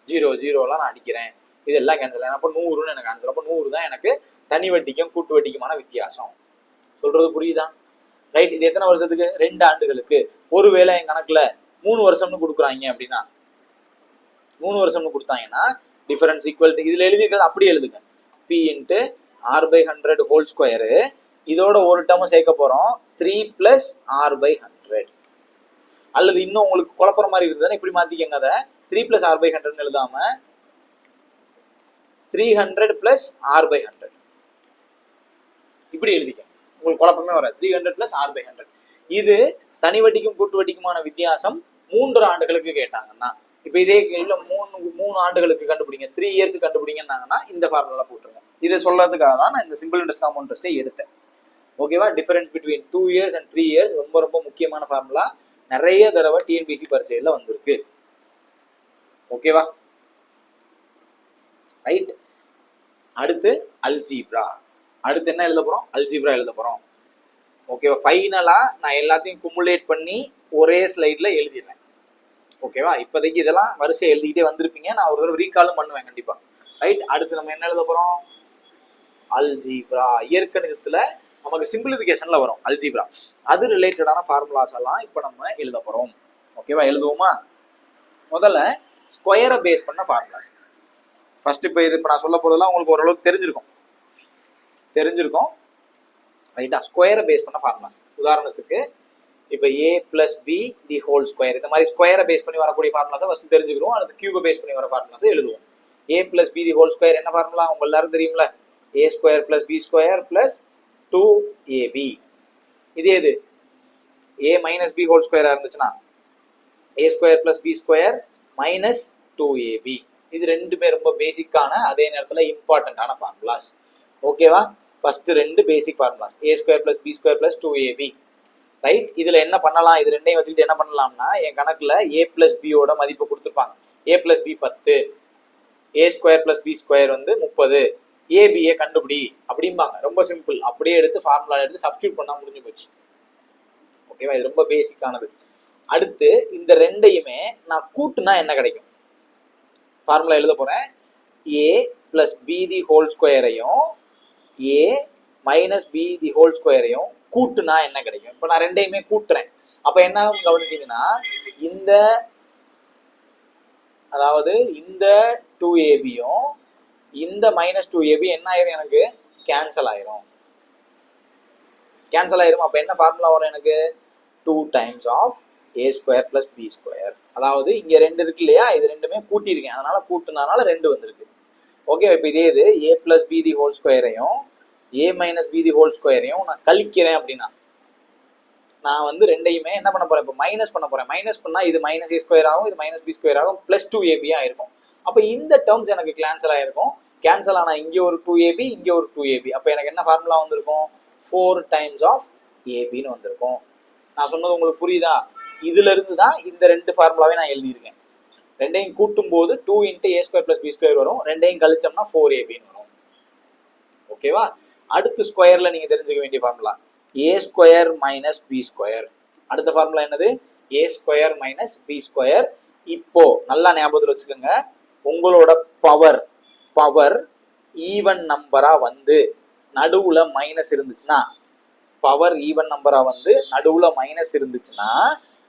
0 நான் அடிக்கிறேன். இதெல்லாம் கேன்சல். அப்போ 100ன்னு எனக்கு ஆன்சர். அப்போ 100 தான் எனக்கு தனி வட்டிக்கும் கூட்டு வட்டிக்குமான வித்தியாசம். சொல்றது புரியுதா? ரைட். இது எத்தனை வருஷத்துக்கு? 2 ஆண்டுகளுக்கு. ஒருவேளை என் கணக்குல 3 வருஷம்னு கொடுக்குறாங்க அப்படின்னா 3 வருஷம்னு கொடுத்தாங்கன்னா டிஃபரன்ஸ் ஈக்குவல் டு இதுல எழுதிருக்கிறது அப்படியே எழுதுங்க. P into R/100 whole square. இதோட ஒரு டேர்ம் சேர்க்க போறோம் 3 + R/100. அல்லது இன்னும் உங்களுக்கு குழப்பற மாதிரி இருந்ததுன்னா இப்படி மாத்திக்கங்க. அதை 3 + R/100 எழுதாம 300 + R/100 இப்படி எழுதிக்க. உங்களுக்கு குழப்பமே வராது. 300 + R/100. இது தனி வட்டிக்கும் கூட்டு வட்டிக்குமான வித்தியாசம் 3 ஆண்டுகளுக்கு கேட்டாங்கன்னா, இப்ப இதே கேள்வியில 3 ஆண்டுகளுக்கு கண்டுபிடிங்க, 3 இயர்ஸ் கண்டுபிடிங்கன்னாங்கன்னா இந்த ஃபார்முலா போட்டுருங்க. இதை சொல்றதுக்காக தான் நான் இந்த சிம்பிள் இன்ட்ரெஸ்ட் காம்பவுண்ட் இன்ட்ரெஸ்டை எடுத்தேன். ஓகேவா? Difference between 2 years and 3 years ரொம்ப ரொம்ப முக்கியமான ஃபார்முலா. நிறைய தடவை டிஎன்பிசி பரீட்சையில வந்திருக்கு. ஓகேவா? ரைட். அடுத்து அல்ஜீப்ரா. அடுத்து என்ன எழுத போறோம்? அல்ஜீப்ரா எழுத போறோம். ஓகேவா? ஃபைனலா நான் எல்லாத்தையும் குமுலேட் பண்ணி ஒரே ஸ்லைட்ல எழுதிடுறேன். ஓகேவா? இப்போதைக்கு இதெல்லாம் வரிசை எழுதிக்கிட்டே வந்திருப்பீங்க. நான் ஒரு தடவை ரீகாலும் பண்ணுவேன் கண்டிப்பா. ரைட். அடுத்து நம்ம என்ன எழுத போறோம்? அல்ஜீப்ரா. இயற்கணிதத்துல நமக்கு சிம்பிளிஃபிகேஷன்ல வரும் அல்ஜீப்ரா. அது ரிலேட்டடான ஃபார்முலாஸ் எல்லாம் இப்போ நம்ம எழுத போறோம். ஓகேவா? எழுதுவோமா? முதல்ல ஸ்கொயரை பேஸ் பண்ண ஃபார்முலாஸ். ஃபர்ஸ்ட் இப்போ நான் சொல்ல போறதெல்லாம் உங்களுக்கு ஓரளவுக்கு தெரிஞ்சிருக்கும். ரைட்டா? ஸ்கொயரை பேஸ் பண்ண ஃபார்முலாஸ். உதாரணத்துக்கு இப்போ a + b the whole square. இந்த மாதிரி ஸ்கொயரை பேஸ் பண்ணி வரக்கூடிய ஃபார்முலாஸை ஃபர்ஸ்ட் தெரிஞ்சுக்கிறோம். அடுத்து கியூபை பேஸ் பண்ணி வர ஃபார்முலாஸை எழுதுவோம். a + b the whole square என்ன ஃபார்முலா? உங்க எல்லாரும் தெரியும்ல. a² + b² + 2ab. இது எது? a - b ஹோல் ஸ்கொயரா இருந்துச்சுன்னா a² + b² - 2ab. இது ரெண்டுமே ரொம்ப பேசிக்கான அதே நேரத்துல இம்பார்ட்டன்டான ஃபார்முலாஸ். ஓகேவா? ஃபர்ஸ்ட் ரெண்டு பேசிக் formulas a² + b² + 2ab. Right. இதுல என்ன பண்ணலாம்? இது ரெண்டையும் வச்சுக்கிட்டு என்ன பண்ணலாம்னா, என் கணக்குல a + b யோட மதிப்பு கொடுத்துருப்பாங்க. a + b 10, a² + b² வந்து 30, ab கண்டுபிடி அப்படிம்பாங்க. ரொம்ப சிம்பிள். அப்படியே எடுத்து ஃபார்முலா எடுத்து சப்ஸ்டியூட் பண்ணா முடிஞ்சு போச்சு. ஓகேவா? இது ரொம்ப பேசிக்கானது. அடுத்து இந்த ரெண்டையுமே நான் கூட்டுனா என்ன கிடைக்கும்? ஃபார்முலா எழுத போறேன். a + b தி ஹோல் ஸ்கொயரையும் a - b தி ஹோல் ஸ்கொயரையும் கூட்டுனா என்ன கிடைக்கும்? இப்போ நான் ரெண்டையுமே கூட்டுறேன். அப்ப என்ன கவனிச்சீங்கன்னா, அதாவது இந்த 2ab-யும் இந்த -2ab என்ன ஆயிரும்? எனக்கு கேன்சல் ஆயிரும். அப்ப என்ன ஃபார்முலா வரும் எனக்கு? 2 டைம்ஸ் ஆஃப் a² + b². அதாவது இங்க 2 இருக்கு இல்லையா? இது ரெண்டுமே கூட்டியிருக்கேன். அதனால கூட்டுனால 2 வந்திருக்கு. ஓகே. இப்போ இதே இது a + b தி ஹோல் ஸ்கொயரையும் a - b தி ஹோல் ஸ்கொயரையும் நான் கழிக்கிறேன் அப்படின்னா, நான் வந்து ரெண்டையுமே என்ன பண்ண போறேன்? இப்போ மைனஸ் பண்ண போறேன். மைனஸ் பண்ணா இது -a² ஆகும், இது -b² ஆகும், +2ab ஆயிருக்கும். அப்ப இந்த டேர்ம்ஸ் எனக்கு கேன்சல் ஆயிருக்கும். கேன்சல் ஆனா இங்க ஒரு 2ab, இங்க ஒரு 2ab. அப்ப எனக்கு என்ன ஃபார்முலா வந்திருக்கும்? 4 டைம்ஸ் ஆஃப் abன்னு வந்திருக்கும். நான் சொன்னது உங்களுக்கு புரியுதா? இதுல இருந்து தான் இந்த ரெண்டு ஃபார்முலாவே நான் எழுதியிருக்கேன். ரெண்டையும் கூட்டும் போது 2 × a² + b² வரும். ரெண்டையும் கழிச்சோம்னா 4abன்னு வரும். ஓகேவா? அடுத்து ஸ்கொயர்ல நீங்க தெரிஞ்சுக்க வேண்டிய ஃபார்முலா a² - b². அடுத்த ஃபார்முலா என்னது? a² - b². இப்போ நல்லா ஞாபகத்தில் வச்சுக்கோங்க. உங்களோட பவர் ஈவன் நம்பரா வந்து நடுவுல மைனஸ் இருந்துச்சுன்னா,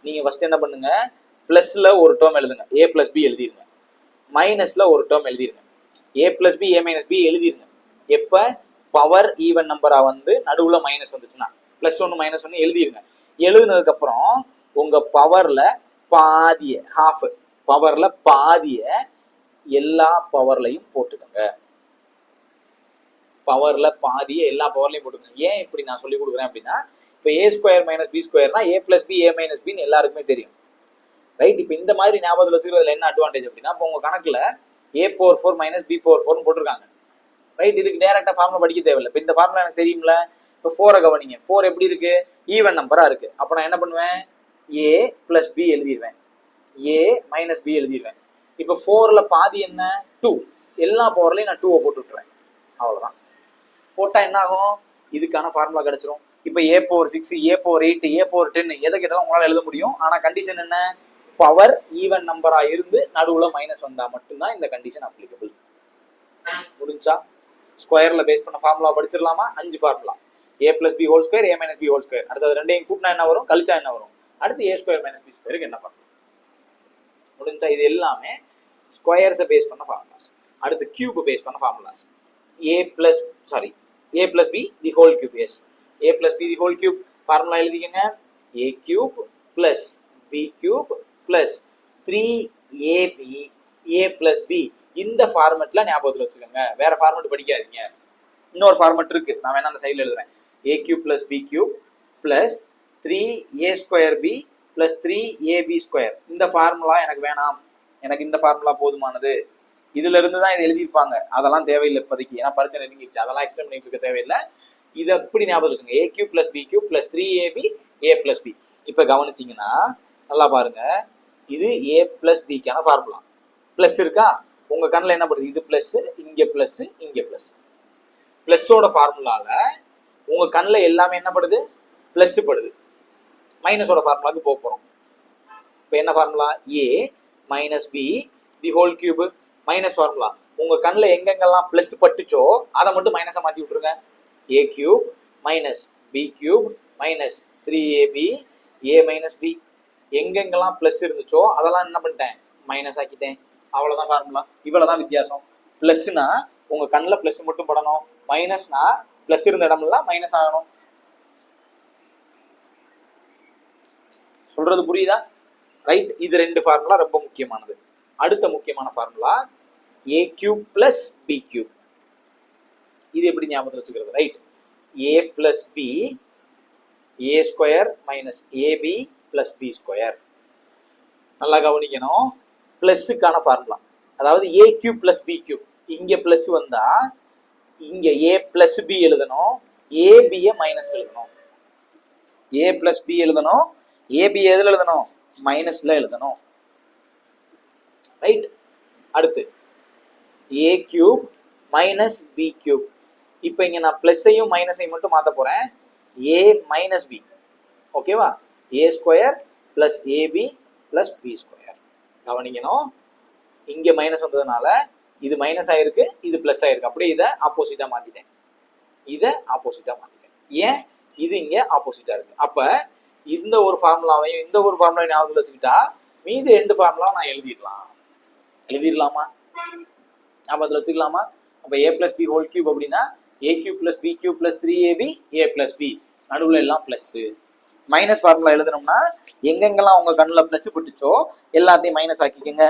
நீங்க ஃபர்ஸ்ட் என்ன பண்ணுங்க? பிளஸ்ல ஒரு டேர்ம் எழுதுங்க. a + b எழுதிருங்க. மைனஸ்ல ஒரு டேர்ம் எழுதிருங்க. a + b a - b எழுதிருங்க. எப்ப பவர் ஈவன் நம்பரா வந்து நடுவுல மைனஸ் வந்துச்சுன்னா +1 -1 எழுதிருங்க. எழுதுனதுக்கு அப்புறம் உங்க பவர்ல பாதிய எல்லா பவர்லையும் போட்டுக்கோங்க. ஏன் இப்படி நான் சொல்லி கொடுக்குறேன் அப்படின்னா, இப்போ a² - b²னா a + b a - b எல்லாருக்குமே தெரியும். ரைட். இப்போ இந்த மாதிரி ஞாபகத்தில் வச்சுக்கிறதுல என்ன அட்வான்டேஜ் அப்படின்னா, இப்போ உங்க கணக்குல a⁴ - b⁴ போட்டிருக்காங்க. ரைட். இதுக்கு டைரக்டா ஃபார்முலா படிக்க தேவையில்லை. இப்போ இந்த ஃபார்முலா எனக்கு தெரியும்ல. இப்போ 4 கவனிங்க. 4 எப்படி இருக்கு? ஈவன் நம்பரா இருக்கு. அப்ப நான் என்ன பண்ணுவேன்? a + b எழுதிடுவேன். a - b எழுதிடுவேன். இப்போ 4ல பாதி என்ன? 2. எல்லா பவர்லையும் நான் 2 போட்டு விட்டுறேன். அவ்வளவுதான். போட்டா என்ன ஆகும்? இதுக்கான ஃபார்முலா கிடைச்சிரும். இப்போ a power 6, a power 8, a power 10 எதை கேட்டாலும் உங்களால எழுத முடியும். ஆனா கண்டிஷன் என்ன? பவர் ஈவன் நம்பரா இருந்து நடுவுல மைனஸ் வந்தா மட்டும்தான் இந்த கண்டிஷன் அப்ளிகபிள். முடிஞ்சா ஸ்கொயர்ல பேஸ் பண்ண ஃபார்முலா படிச்சிடலாமா? 5 formula. a plus B whole square, a minus B whole square. அடுத்தது ரெண்டையும் கூட்டினா என்ன வரும்? கழிச்சா என்ன வரும்? அடுத்து a ஸ்கொயர் மைனஸ் பி ஸ்கொயருக்கு என்ன பண்ணலாம்? முடிஞ்சா இது எல்லாமே ஸ்கொயர்ஸை பேஸ் பண்ண ஃபார்முலாஸ். அடுத்து கியூப் பேஸ் பண்ண formulas. a plus b the whole cube. yes, a plus b the whole cube formula எழுதிக்கங்க. a cube plus b cube plus 3ab a plus b. இந்த ஃபார்மட்ல ஞாபகத்துல வச்சுக்கோங்க. வேற ஃபார்மட் படிக்காதீங்க. இன்னொரு ஃபார்மட் இருக்கு, நான் வேணா அந்த சைடுல எழுதுறேன். a cube plus b cube plus 3a square b plus 3ab square. இந்த ஃபார்முலா எனக்கு வேணாம், எனக்கு இந்த ஃபார்முலா போதுமானது. இதுல இருந்து தான் இதை எழுதியிருப்பாங்க. அதெல்லாம் தேவையில்லை இப்போதைக்கு, ஏன்னா பரிச்சை நெருங்கிடுச்சு. அதெல்லாம் எக்ஸ்பிளைன் பண்ணிட்டு இருக்க தேவையில்லை. இதை எப்படி ஞாபகம் வச்சுங்க? a cube plus b cube plus 3ab a plus b. இப்போ கவனிச்சிங்கன்னா நல்லா பாருங்க, இது a plus bக்கான ஃபார்முலா. பிளஸ் இருக்கா? உங்க கண்ணில் என்ன பண்ணுது? இது பிளஸ், இங்க பிளஸ், இங்க பிளஸ். பிளஸோட ஃபார்முலால உங்க கண்ணில் எல்லாமே என்ன படுது? பிளஸ் படுது. மைனஸோட ஃபார்முலாக்கு போக போறோம். இப்போ என்ன formula? a minus b the whole cube. Minus formula. உங்க கண்ணில் எங்கெங்கெல்லாம் பிளஸ் பட்டுச்சோ அதை மட்டும் மைனஸா மாத்தி விட்டுருங்க. a cube minus b cube minus 3ab a minus b. எங்கெங்கெல்லாம் பிளஸ் இருந்துச்சோ அதெல்லாம் என்ன பண்ணிட்டேன்? மைனஸ் ஆக்கிட்டேன். அவ்வளவுதான் ஃபார்முலா. இவ்வளவுதான் வித்தியாசம். பிளஸ்னா உங்க கண்ணில் பிளஸ் மட்டும் படணும், மைனஸ்னா பிளஸ் இருந்த இடமெல்லாம் மைனஸ் ஆகணும். சொல்றது புரியுதா? ரைட். இது ரெண்டு ஃபார்முலா ரொம்ப முக்கியமானது. அடுத்த முக்கியமான formula a cube plus b cube. இது எப்படி ஞாபகத்தில் வச்சுக்கிறது? Right. a plus b a square minus ab plus b square. நல்லா கவனிக்கணும். பிளஸுக்கான ஃபார்முலா, அதாவது a cube plus b cube. இங்க பிளஸ் வந்தா இங்க a பிளஸ் b எழுதணும், ab மைனஸ் எழுதணும். a பிளஸ் b எழுதணும், ab எதுல எழுதணும்? மைனஸ்ல எழுதணும். ரைட். அடுத்து a cube minus b cube. இப்போ இங்க நான் பிளஸையும் மைனஸையும் மட்டும் மாத்த போறேன். a minus b. ஓகேவா? a square plus ab plus b square. கவனிக்கணும், இங்க மைனஸ் வந்ததுனால இது மைனஸ் ஆயிருக்கு, இது பிளஸ் ஆயிருக்கு. அப்படியே இதை ஆப்போசிட்டா மாத்திட்டேன். இதை ஆப்போசிட்டா மாத்திட்டேன். ஏன்? இது இங்க ஆப்போசிட்டா இருக்கு. அப்ப இந்த ஒரு ஃபார்முலாவையும் இந்த ஒரு ஃபார்முலாவையும் ஞாபகத்தில் வச்சுக்கிட்டா மீதி ரெண்டு ஃபார்முலா நான் எழுதிடலாமா? ஞாபகத்தில் வச்சுக்கலாமா? அப்ப a plus B whole cube அப்படின்னா a cube plus b cube plus 3ab a plus b. நடுவில் எல்லாம் பிளஸ். மைனஸ் ஃபார்முலா எழுதணும்னா எங்கெங்கெல்லாம் உங்க கண்ணில் பிளஸ் பட்டுச்சோ எல்லாத்தையும் மைனஸ் ஆக்கிக்கங்க.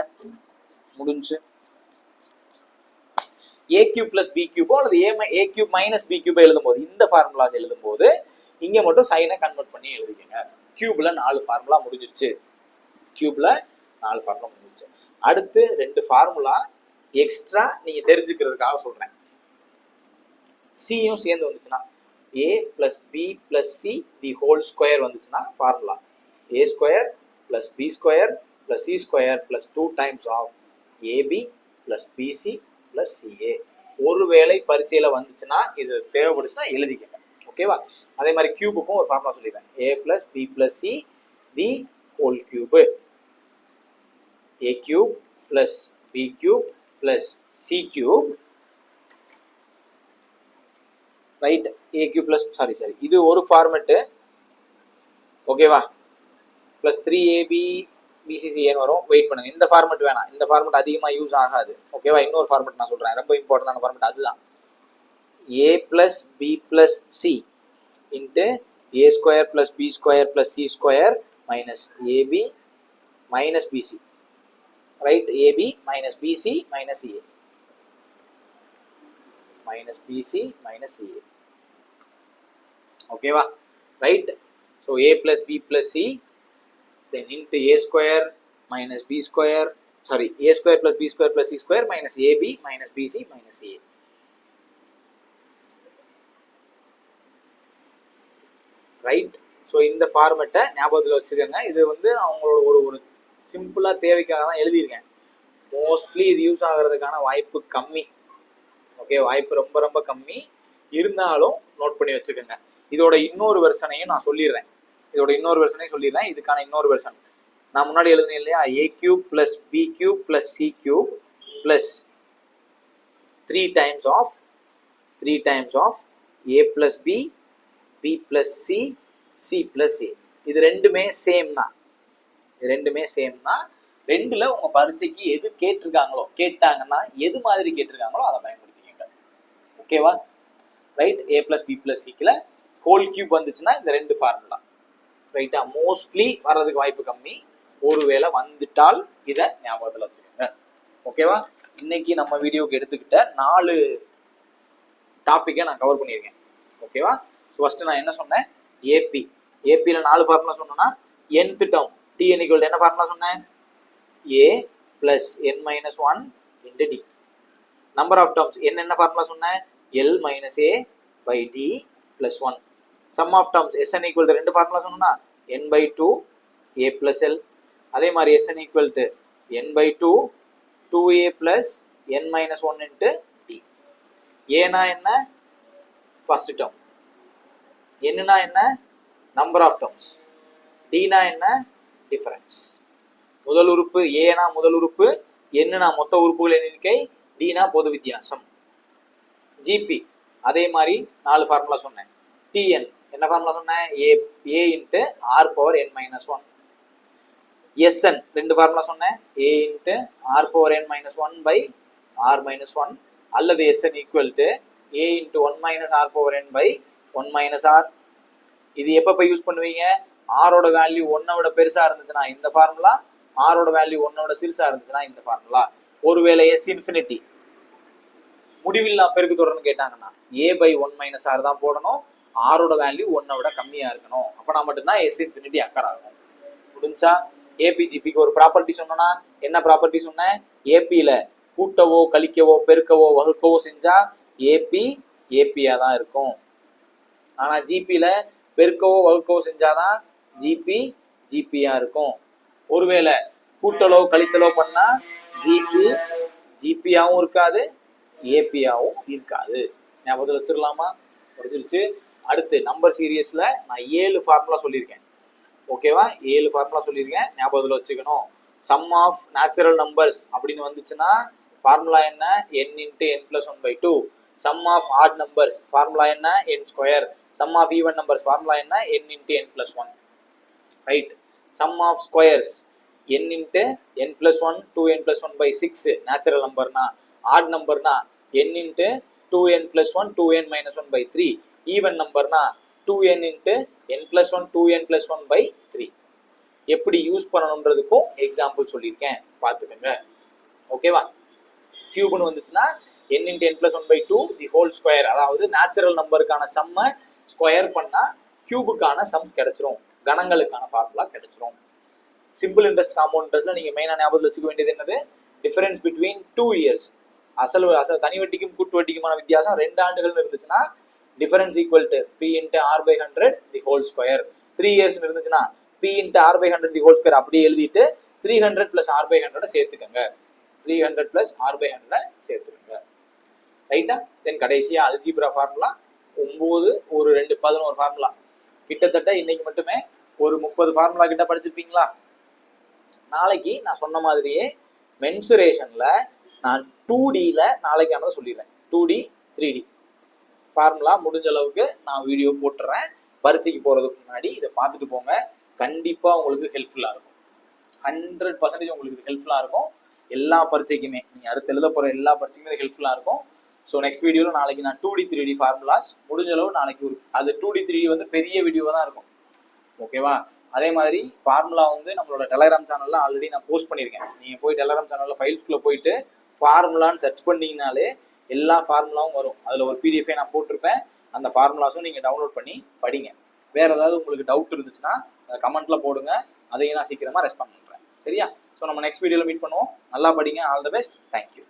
முடிஞ்சு. a கியூப் பிளஸ் பி கியூபோ அல்லது a கியூப் மைனஸ் பி கியூபோ எழுதும்போது, இந்த ஃபார்முலாஸ் எழுதும்போது இங்க மட்டும் சைனை கன்வெர்ட் பண்ணி எழுதிக்கங்க. கியூப்ல 4 ஃபார்முலா முடிஞ்சிருச்சு. அடுத்து 2 ஃபார்முலா எக்ஸ்ட்ரா நீங்க தெரிஞ்சுக்கிறதுக்காக சொல்றேன். சியும் சேர்ந்து வந்துச்சுன்னா a plus B plus C the whole square வந்துச்சுன்னா formula a square plus B square plus C square plus 2 times of AB plus BC plus CA. ஒருவேளை பரீட்சையில வந்துச்சுன்னா, இது தேவைப்படுச்சுன்னா எழுதிக்கங்க. ஓகேவா? அதே மாதிரி கியூபுக்கும் ஒரு ஃபார்முலா சொல்லிடுறேன். a plus B plus C the whole cube. a cube plus b cube plus c cube. Right. a cube plus sorry இது ஒரு ஃபார்மெட்டு. ஓகேவா? பிளஸ் 3ab பிசிசிஏன்னு வரும். வெயிட் பண்ணுங்க, இந்த ஃபார்மெட் வேணாம். இந்த ஃபார்மெட் அதிகமாக யூஸ் ஆகாது. ஓகேவா? இன்னொரு ஃபார்மெட் நான் சொல்றேன், ரொம்ப இம்பார்ட்டன்டான ஃபார்மெட். அதுதான் a plus B plus C into a square plus B square plus C square minus AB minus BC. Right. AB minus BC minus CA minus BC minus CA. ஓகேவா? Right. So a plus B plus C then into a square minus b square, sorry, a square plus b square plus c square minus ab minus bc minus a. Right. So இந்த ஃபார்மெட்டை ஞாபகத்தில் வச்சுக்கோங்க. இது வந்து அவங்களோட ஒரு சிம்பிளா தேவைக்காக தான் எழுதியிருக்கேன். மோஸ்ட்லி இது யூஸ் ஆகிறதுக்கான வாய்ப்பு கம்மி. ஓகே, வாய்ப்பு ரொம்ப ரொம்ப கம்மி. இருந்தாலும் நோட் பண்ணி வச்சுக்கோங்க. இதோட இன்னொரு வெர்ஷனையும் நான் சொல்லிடுறேன். இதுக்கான இன்னொரு வெர்ஷன் நான் முன்னாடி எழுதுனேன் இல்லையா, a cube plus b cube plus c cube plus 3 times of a plus b, b plus c, c plus a. இது ரெண்டுமே சேம் தான். ரெண்டுல உங்க பரீட்சைக்கு எது கேட்டாங்கன்னா எது மாதிரி கேட்டிருக்காங்களோ அதை பயன்படுத்திக்கங்க. ஓகேவா? Right. a plus b plus c ல ஹோல் கியூப் வந்துச்சுன்னா இந்த ரெண்டு ஃபார்முலா. ரைட்டா? மோஸ்ட்லி வர்றதுக்கு வாய்ப்பு கம்மி. ஒருவேளை வந்துட்டால் இதை ஞாபகத்தில் வச்சுக்கோங்க. ஓகேவா? இன்னைக்கு நம்ம வீடியோக்கு எடுத்துக்கிட்ட 4 டாபிக்கை நான் கவர் பண்ணியிருக்கேன். ஓகேவா? ஸோ ஃபர்ஸ்ட் நான் என்ன சொன்னேன், ஏபியில் 4 ஃபார்முலா சொன்னேன்னா nth டேர்ம் tn = என்ன ஃபார்முலா சொன்னேன், a plus n minus 1 into d. Number of terms என்ன ஃபார்முலா சொன்னேன், l minus a by d plus 1. Sum of terms sn = 2 formula சொன்னா n by 2 a plus l. அதே மாதிரி sn = n by 2 2a plus n minus 1 into d. ஏனா என்ன, first term. என்னன்னா என்ன, number of terms. dனா என்ன, difference. முதல் உறுப்பு ஏனா முதல் உறுப்பு, என்னன்னா மொத்த உறுப்புகளின் எண்ணிக்கை, dனா பொது வித்தியாசம். ஜிபி அதே மாதிரி 4 ஃபார்முலா சொன்னேன். tn என்ன ஃபார்முலா சொன்னேன், a into r power n minus 1. sn 2 formula சொன்னேன், a into r power n minus 1 by r minus 1 அல்லது sn = a into 1 minus r power n by 1 minus r. இது எப்ப use பண்ணுவீங்க, r ஓட value 1 விட பெருசா இருந்துச்சுன்னா இந்த ஃபார்முலா, r ஓட வேல்யூ 1 விட சிறுசா இருந்துச்சுன்னா இந்த ஃபார்முலா. ஒருவேளை s infinity முடிவில்லா பெருக்கு தொடர்னு கேட்டாங்கன்னா a by 1 minus r தான் போடணும். r ஓட வேல்யூ 1 விட கம்மியா இருக்கணும். அப்பனா மட்டும்தான் s infinity அக்கர் ஆகும். முடிஞ்சா? ஏபிஜிபிக்கு ஒரு ப்ராப்பர்ட்டி சொன்னா என்ன ப்ராப்பர்ட்டி சொன்னேன், ஏபியில கூட்டவோ கழிக்கவோ பெருக்கவோ வகுக்கவோ செஞ்சா ஏபியா தான் இருக்கும். ஆனா ஜிபியில பெருக்கவோ வகுக்கவோ செஞ்சாதான் ஜிபியா இருக்கும். ஒருவேளை கூட்டலோ கழித்தலோ பண்ணா ஜிபியாவும் இருக்காது, ஏபியாவும் இருக்காது. ஞாபகத்தில் வச்சிடலாமா? முடிஞ்சிருச்சு. அடுத்து நம்பர் சீரியஸ்ல நான் 7 ஃபார்முலா சொல்லியிருக்கேன். ஓகேவா? 7 ஃபார்முலா சொல்லியிருக்கேன், ஞாபகத்தில் வச்சுக்கணும். சம் ஆஃப் நேச்சுரல் நம்பர்ஸ் அப்படின்னு வந்துச்சுன்னா ஃபார்முலா என்ன, n into n plus 1 by 2. Sum of odd numbers formula என்ன, n². Sum of even numbers formula என்ன, n into n plus 1. Right. Sum of squares n into n plus 1 2n plus 1 by 6 natural நம்பர்னா. Odd நம்பர்னா n into 2n plus 1 2n minus 1 by 3. Even நம்பர்னா 2n into n plus 1 2n plus 1 by 3. எப்படி use பண்ணணுன்றதுக்கும் example சொல்லியிருக்கேன், பார்த்துக்கோங்க. ஓகேவா? கியூப்னு வந்துச்சுன்னா n into n plus 1 by 2 the whole square. அதாவது natural நம்பருக்கான சம்மை square பண்ணா கியூபுக்கான சம்ஸ் கிடைச்சிரும், கணங்களுக்கான ஃபார்முலா கிடைச்சிரும். சிம்பிள் இன்ட்ரெஸ்ட் காம்பவுண்ட் இன்ட்ரெஸ்ட்ல நீங்க மெயினா ஞாபகத்தில் வச்சுக்க வேண்டியது என்னது, டிஃபரன்ஸ் பிட்வீன் 2 years. அசல் தனி வட்டிக்கும் கூட்டு வட்டிக்குமான வித்தியாசம் 2 ஆண்டுகள் இருந்துச்சுன்னா difference equal to p into r by 100 the whole square. 3 years இருந்துச்சுன்னா p into r by 100 the whole square அப்படியே எழுதிட்டு 300 plus r by 100 சேர்த்துக்கங்க. 300 plus r by 100 சேர்த்துக்கங்க. ரைட்டா? தென் கடைசியா அல்ஜிப்ரா ஃபார்முலா 9 ஒரு 2 11 ஃபார்முலா. கிட்டத்தட்ட இன்னைக்கு மட்டுமே ஒரு 30 ஃபார்முலா கிட்ட படிச்சிருப்பீங்களா? நாளைக்கு நான் சொன்ன மாதிரியே மென்சுரேஷன்ல நான் 2Dல நாளைக்கானதை சொல்லிடுறேன். 2D 3D ஃபார்முலா முடிஞ்ச அளவுக்கு நான் வீடியோ போட்டுறேன். பரீட்சைக்கு போறதுக்கு முன்னாடி இதை பார்த்துட்டு போங்க. கண்டிப்பா உங்களுக்கு ஹெல்ப்ஃபுல்லா இருக்கும். 100% உங்களுக்கு இது ஹெல்ப்ஃபுல்லா இருக்கும். எல்லா பரீட்சைக்குமே நீங்க அடுத்து எழுத போற எல்லா பரீட்சைக்குமே இது ஹெல்ப்ஃபுல்லா இருக்கும். ஸோ நெக்ஸ்ட் வீடியோவில் நாளைக்கு நான் 2D 3D ஃபார்முலாஸ் முடிஞ்ச அளவு நாளைக்கு அது 2D 3D வந்து பெரிய வீடியோவாக தான் இருக்கும். ஓகேவா? அதே மாதிரி ஃபார்முலா வந்து நம்மளோட டெலகிராம் சேனலில் ஆல்ரெடி நான் போஸ்ட் பண்ணியிருக்கேன். நீங்கள் போய் டெலகிராம் சேனலில் ஃபைல்ஸ்குள்ளே போயிட்டு ஃபார்முலான்னு சர்ச் பண்ணிங்கனாலே எல்லா ஃபார்முலாவும் வரும். அதில் ஒரு பிடிஎஃபை நான் போட்டிருப்பேன். அந்த ஃபார்முலாஸும் நீங்கள் டவுன்லோட் பண்ணி படிங்க. வேறு ஏதாவது உங்களுக்கு டவுட் இருந்துச்சுன்னா அதை கமெண்ட்டில் போடுங்க. அதையும் நான் சீக்கிரமாக ரெஸ்பாண்ட் பண்ணுறேன். சரியா? ஸோ நம்ம நெக்ஸ்ட் வீடியோவில் மீட் பண்ணுவோம். நல்லா படிங்க. All the best. தேங்க்யூ.